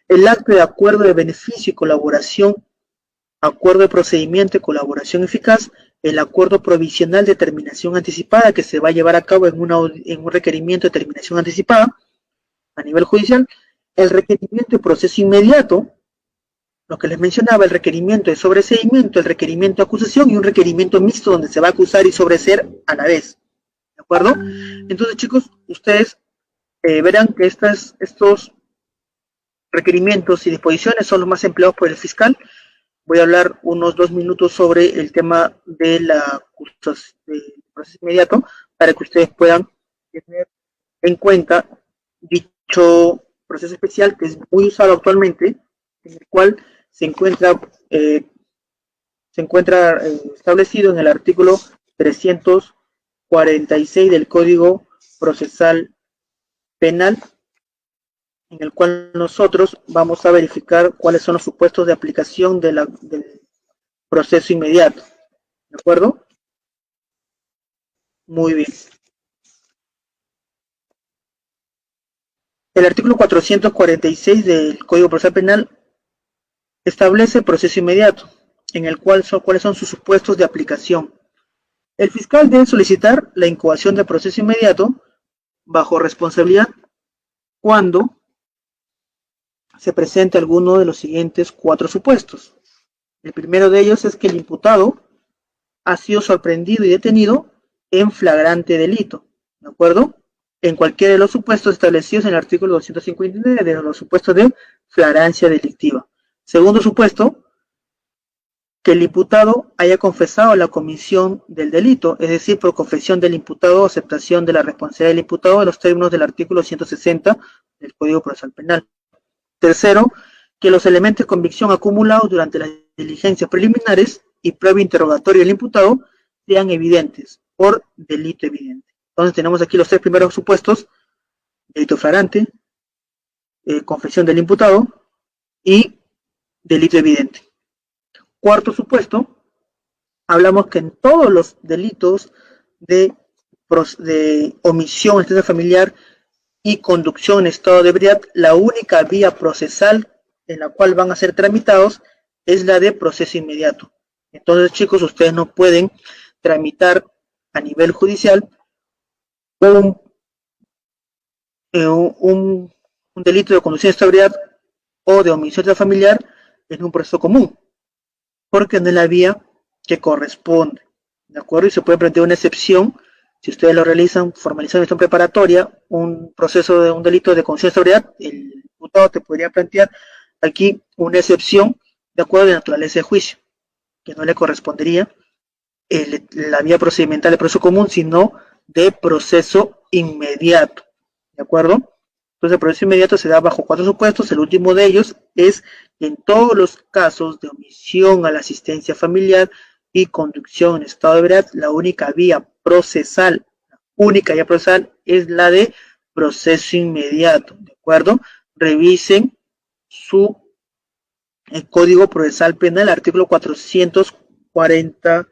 el acto de acuerdo de beneficio y colaboración, acuerdo de procedimiento y colaboración eficaz, el acuerdo provisional de terminación anticipada que se va a llevar a cabo en un requerimiento de terminación anticipada a nivel judicial, el requerimiento de proceso inmediato, lo que les mencionaba, el requerimiento de sobreseimiento, el requerimiento de acusación y un requerimiento mixto donde se va a acusar y sobreseer a la vez. ¿De acuerdo? Entonces, chicos, ustedes verán que estos requerimientos y disposiciones son los más empleados por el fiscal. Voy a hablar unos 2 minutos sobre el tema de del proceso inmediato para que ustedes puedan tener en cuenta dicho proceso especial que es muy usado actualmente, en el cual se encuentra establecido en el artículo 346 del Código Procesal Penal, en el cual nosotros vamos a verificar cuáles son los supuestos de aplicación del proceso inmediato. ¿De acuerdo? Muy bien. El artículo 446 del Código Procesal Penal establece proceso inmediato, en el cual cuáles son sus supuestos de aplicación. El fiscal debe solicitar la incoación de proceso inmediato bajo responsabilidad cuando se presente alguno de los siguientes 4 supuestos. El primero de ellos es que el imputado ha sido sorprendido y detenido en flagrante delito, ¿de acuerdo? En cualquiera de los supuestos establecidos en el artículo 259 de los supuestos de flagrancia delictiva. Segundo supuesto, que el imputado haya confesado la comisión del delito, es decir, por confesión del imputado o aceptación de la responsabilidad del imputado en los términos del artículo 160 del Código Procesal Penal. Tercero, que los elementos de convicción acumulados durante las diligencias preliminares y previo interrogatorio del imputado sean evidentes por delito evidente. Entonces tenemos aquí los 3 primeros supuestos: delito flagrante, confesión del imputado y delito evidente. Cuarto supuesto, hablamos que en todos los delitos de omisión en estado familiar y conducción en estado de ebriedad, la única vía procesal en la cual van a ser tramitados es la de proceso inmediato. Entonces, chicos, ustedes no pueden tramitar a nivel judicial un delito de conducción en estado de ebriedad o de omisión familiar en un proceso común, porque no es la vía que corresponde, ¿de acuerdo? Y se puede plantear una excepción si ustedes lo realizan formalizando gestión preparatoria, un proceso de un delito de conducción de sobriedad, el imputado te podría plantear aquí una excepción de acuerdo a la naturaleza de juicio, que no le correspondería la vía procedimental de proceso común, sino de proceso inmediato, ¿de acuerdo? Entonces el proceso inmediato se da bajo 4 supuestos. El último de ellos es que en todos los casos de omisión a la asistencia familiar y conducción en estado de ebriedad, la única vía procesal, es la de proceso inmediato, ¿de acuerdo? Revisen su Código Procesal Penal, artículo 446,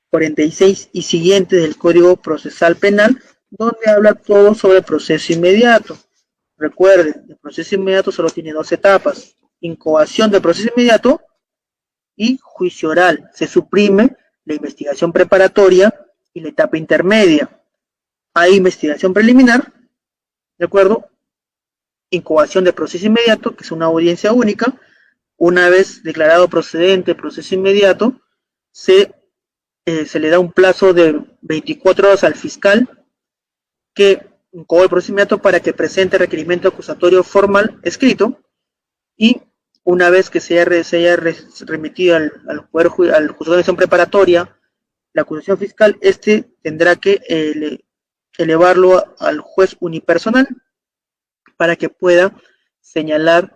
46 y siguientes del Código Procesal Penal, donde habla todo sobre el proceso inmediato. Recuerden, el proceso inmediato solo tiene dos etapas: incoación del proceso inmediato y juicio oral. Se suprime la investigación preparatoria y la etapa intermedia. Hay investigación preliminar, ¿de acuerdo? Incoación del proceso inmediato, que es una audiencia única. Una vez declarado procedente el proceso inmediato, se le da un plazo de 24 horas al fiscal que incoó el proceso inmediato para que presente requerimiento acusatorio formal escrito, y una vez que se haya remitido al juzgado de acción preparatoria la acusación fiscal, tendrá que elevarlo al juez unipersonal para que pueda señalar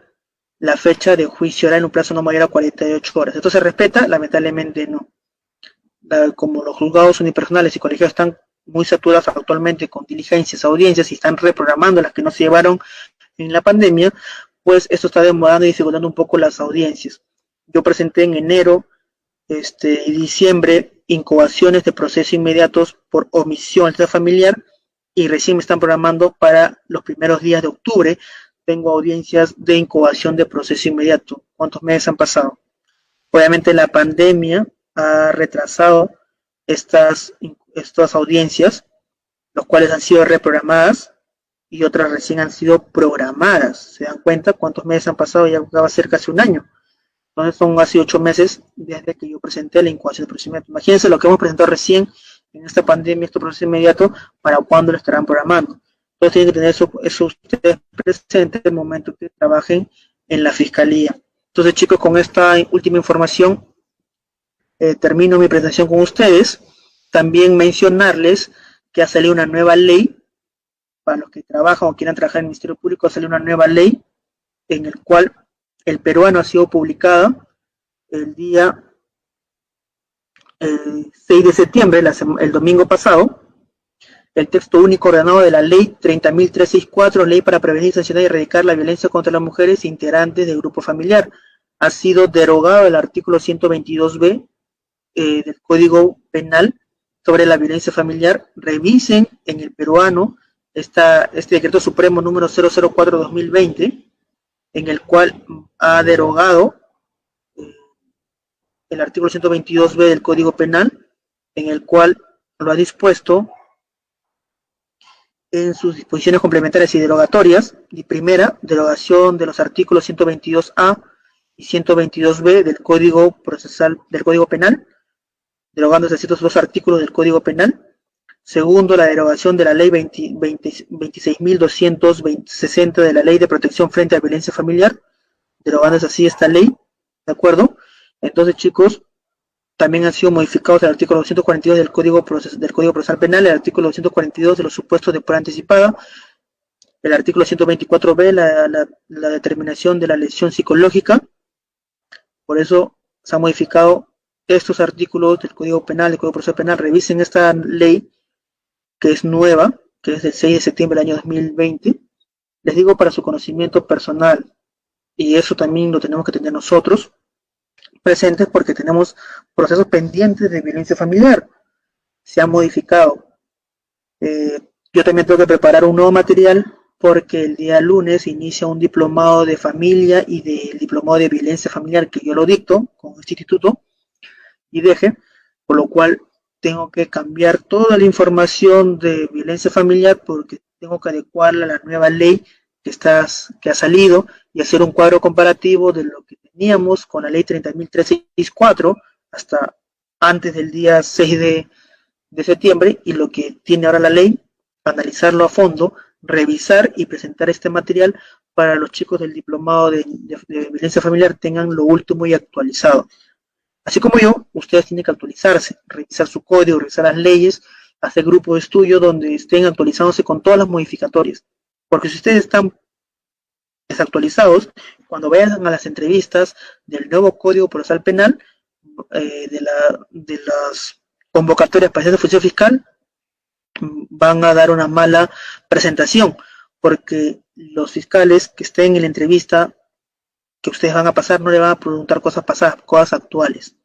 la fecha de juicio oral en un plazo no mayor a 48 horas. ¿Esto se respeta? Lamentablemente no. Como los juzgados unipersonales y colegiados están muy saturados actualmente con diligencias, audiencias, y están reprogramando las que no se llevaron en la pandemia, pues esto está demorando y dificultando un poco las audiencias. Yo presenté en enero y diciembre incoaciones de proceso inmediatos por omisión familiar, y recién me están programando para los primeros días de octubre. Tengo audiencias de incoación de proceso inmediato. ¿Cuántos meses han pasado? Obviamente la pandemia ha retrasado estas audiencias, las cuales han sido reprogramadas y otras recién han sido programadas. ¿Se dan cuenta cuántos meses han pasado? Ya va a ser casi un año. Entonces son casi 8 meses desde que yo presenté la incoación de proceso inmediato. Imagínense lo que hemos presentado recién en esta pandemia, este proceso inmediato, para cuándo lo estarán programando. Entonces tienen que tener eso ustedes presente en el momento que trabajen en la fiscalía. Entonces, chicos, con esta última información termino mi presentación con ustedes. También mencionarles que ha salido una nueva ley para los que trabajan o quieran trabajar en el Ministerio Público. Ha salido una nueva ley en el cual el peruano ha sido publicada el día 6 de septiembre, el domingo pasado. El texto único ordenado de la ley 30.364, ley para prevenir, sancionar y erradicar la violencia contra las mujeres integrantes del grupo familiar. Ha sido derogado el artículo 122b del Código Penal sobre la violencia familiar. Revisen en el peruano este decreto supremo número 004-2020, en el cual ha derogado el artículo 122b del Código Penal, en el cual lo ha dispuesto en sus disposiciones complementarias y derogatorias. Y primera, derogación de los artículos 122a y 122b del Código Penal, derogándose estos dos artículos del Código Penal. Segundo, la derogación de la ley 26.260 de la Ley de Protección frente a la Violencia Familiar, derogándose así esta ley, ¿de acuerdo? Entonces, chicos, también han sido modificados el artículo 242 del Código Procesal Penal, el artículo 242 de los supuestos de prueba anticipada, el artículo 124b, la determinación de la lesión psicológica. Por eso se han modificado estos artículos del Código Penal, del Código Procesal Penal. Revisen esta ley, que es nueva, que es del 6 de septiembre del año 2020. Les digo para su conocimiento personal, y eso también lo tenemos que tener nosotros presentes, porque tenemos procesos pendientes de violencia familiar. Se han modificado. Yo también tengo que preparar un nuevo material, porque el día lunes inicia un diplomado de familia y del diplomado de violencia familiar, que yo lo dicto con este instituto y deje, por lo cual tengo que cambiar toda la información de violencia familiar, porque tengo que adecuarla a la nueva ley que ha salido, y hacer un cuadro comparativo de lo que teníamos con la ley 30.364 hasta antes del día 6 de septiembre y lo que tiene ahora la ley, analizarlo a fondo, revisar y presentar este material para los chicos del diplomado de violencia familiar tengan lo último y actualizado. Así como yo, ustedes tienen que actualizarse, revisar su código, revisar las leyes, hacer grupos de estudio donde estén actualizándose con todas las modificatorias. Porque si ustedes están desactualizados, cuando vayan a las entrevistas del nuevo Código Procesal Penal, de las convocatorias para hacer función fiscal, van a dar una mala presentación, porque los fiscales que estén en la entrevista que ustedes van a pasar no le van a preguntar cosas pasadas, cosas actuales.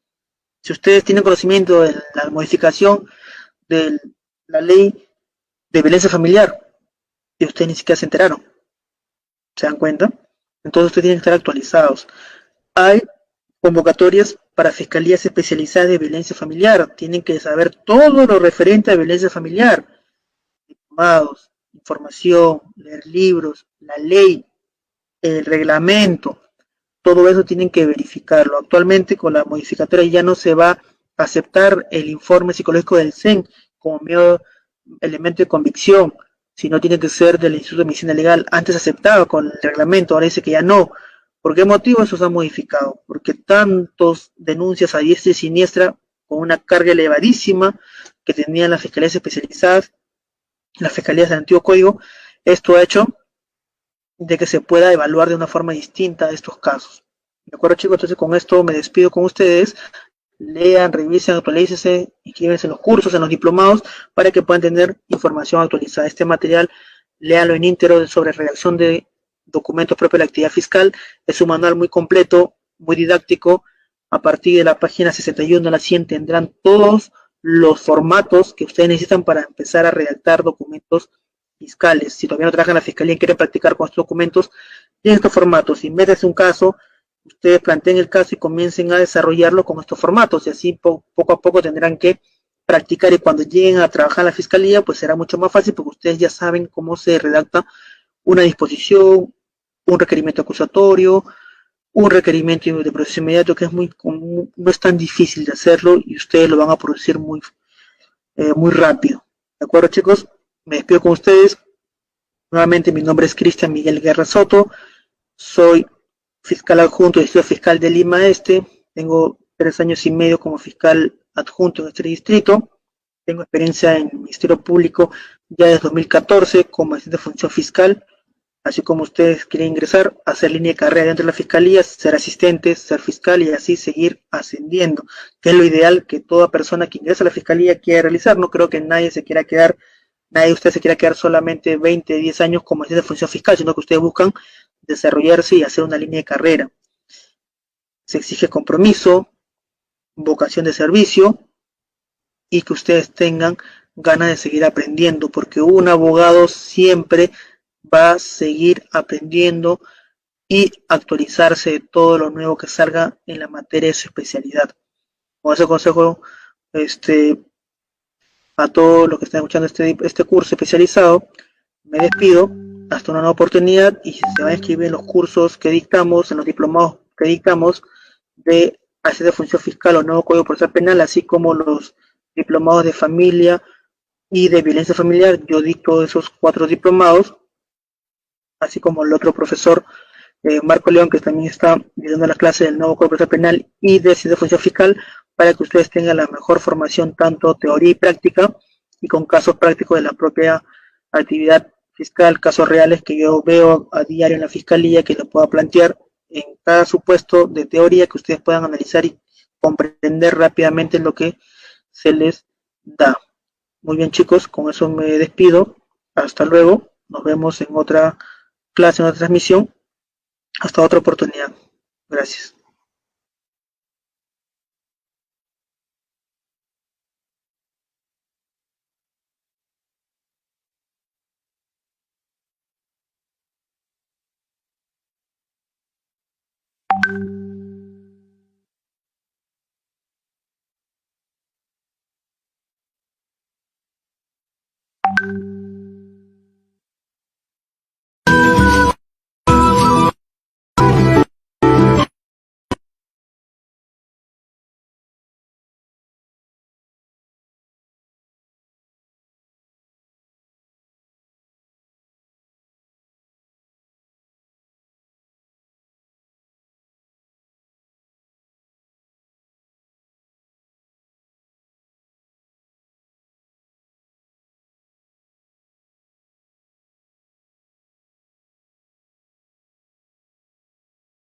Si ustedes tienen conocimiento de la modificación de la ley de violencia familiar, y ustedes ni siquiera se enteraron, ¿se dan cuenta? Entonces ustedes tienen que estar actualizados. Hay convocatorias para fiscalías especializadas de violencia familiar, tienen que saber todo lo referente a violencia familiar, diplomados, información, leer libros, la ley, el reglamento, todo eso tienen que verificarlo. Actualmente con la modificatoria ya no se va a aceptar el informe psicológico del CEN como medio elemento de convicción, sino tiene que ser del Instituto de Medicina Legal. Antes aceptaba con el reglamento, ahora dice que ya no. ¿Por qué motivo eso se ha modificado? Porque tantos denuncias a diestra y siniestra con una carga elevadísima que tenían las fiscalías especializadas, las fiscalías del antiguo código, esto ha hecho de que se pueda evaluar de una forma distinta estos casos. ¿De acuerdo, chicos? Entonces con esto me despido con ustedes. Lean, revisen, actualícense, inscríbanse en los cursos, en los diplomados, para que puedan tener información actualizada. Este material, léanlo en íntegro sobre redacción de documentos propios de la actividad fiscal. Es un manual muy completo, muy didáctico. A partir de la página 61 a la 100 tendrán todos los formatos que ustedes necesitan para empezar a redactar documentos fiscales. Si todavía no trabajan en la fiscalía y quieren practicar con estos documentos, tienen estos formatos. Si métanse un caso, ustedes planteen el caso y comiencen a desarrollarlo con estos formatos y así poco a poco tendrán que practicar y cuando lleguen a trabajar en la fiscalía pues será mucho más fácil porque ustedes ya saben cómo se redacta una disposición, un requerimiento acusatorio, un requerimiento de proceso inmediato que es no es tan difícil de hacerlo y ustedes lo van a producir muy rápido. ¿De acuerdo, chicos? Me despido con ustedes. Nuevamente mi nombre es Cristian Miguel Guerra Soto. Soy fiscal adjunto del Distrito Fiscal de Lima Este. Tengo 3 años y medio como fiscal adjunto en este distrito. Tengo experiencia en el Ministerio Público ya desde 2014 como asistente de función fiscal. Así como ustedes quieren ingresar, hacer línea de carrera dentro de la fiscalía, ser asistente, ser fiscal y así seguir ascendiendo, que es lo ideal que toda persona que ingresa a la fiscalía quiera realizar. No creo que nadie se quiera quedar, nadie de ustedes se quiera quedar solamente 20, 10 años como asistente de función fiscal, sino que ustedes buscan desarrollarse y hacer una línea de carrera. Se exige compromiso, vocación de servicio y que ustedes tengan ganas de seguir aprendiendo, porque un abogado siempre va a seguir aprendiendo y actualizarse de todo lo nuevo que salga en la materia de su especialidad. Con ese consejo, a todos los que están escuchando este curso especializado, me despido hasta una nueva oportunidad y si se van a inscribir en los cursos que dictamos, en los diplomados que dictamos de asesor de función fiscal o nuevo código procesal penal, así como los diplomados de familia y de violencia familiar, yo dicto esos 4 diplomados, así como el otro profesor Marco León, que también está dando las clases del nuevo Código Procesal Penal y de función fiscal, para que ustedes tengan la mejor formación, tanto teoría y práctica, y con casos prácticos de la propia actividad fiscal, casos reales que yo veo a diario en la fiscalía, que lo pueda plantear en cada supuesto de teoría que ustedes puedan analizar y comprender rápidamente lo que se les da. Muy bien, chicos, con eso me despido. Hasta luego. Nos vemos en otra clase, en otra transmisión. Hasta otra oportunidad. Gracias.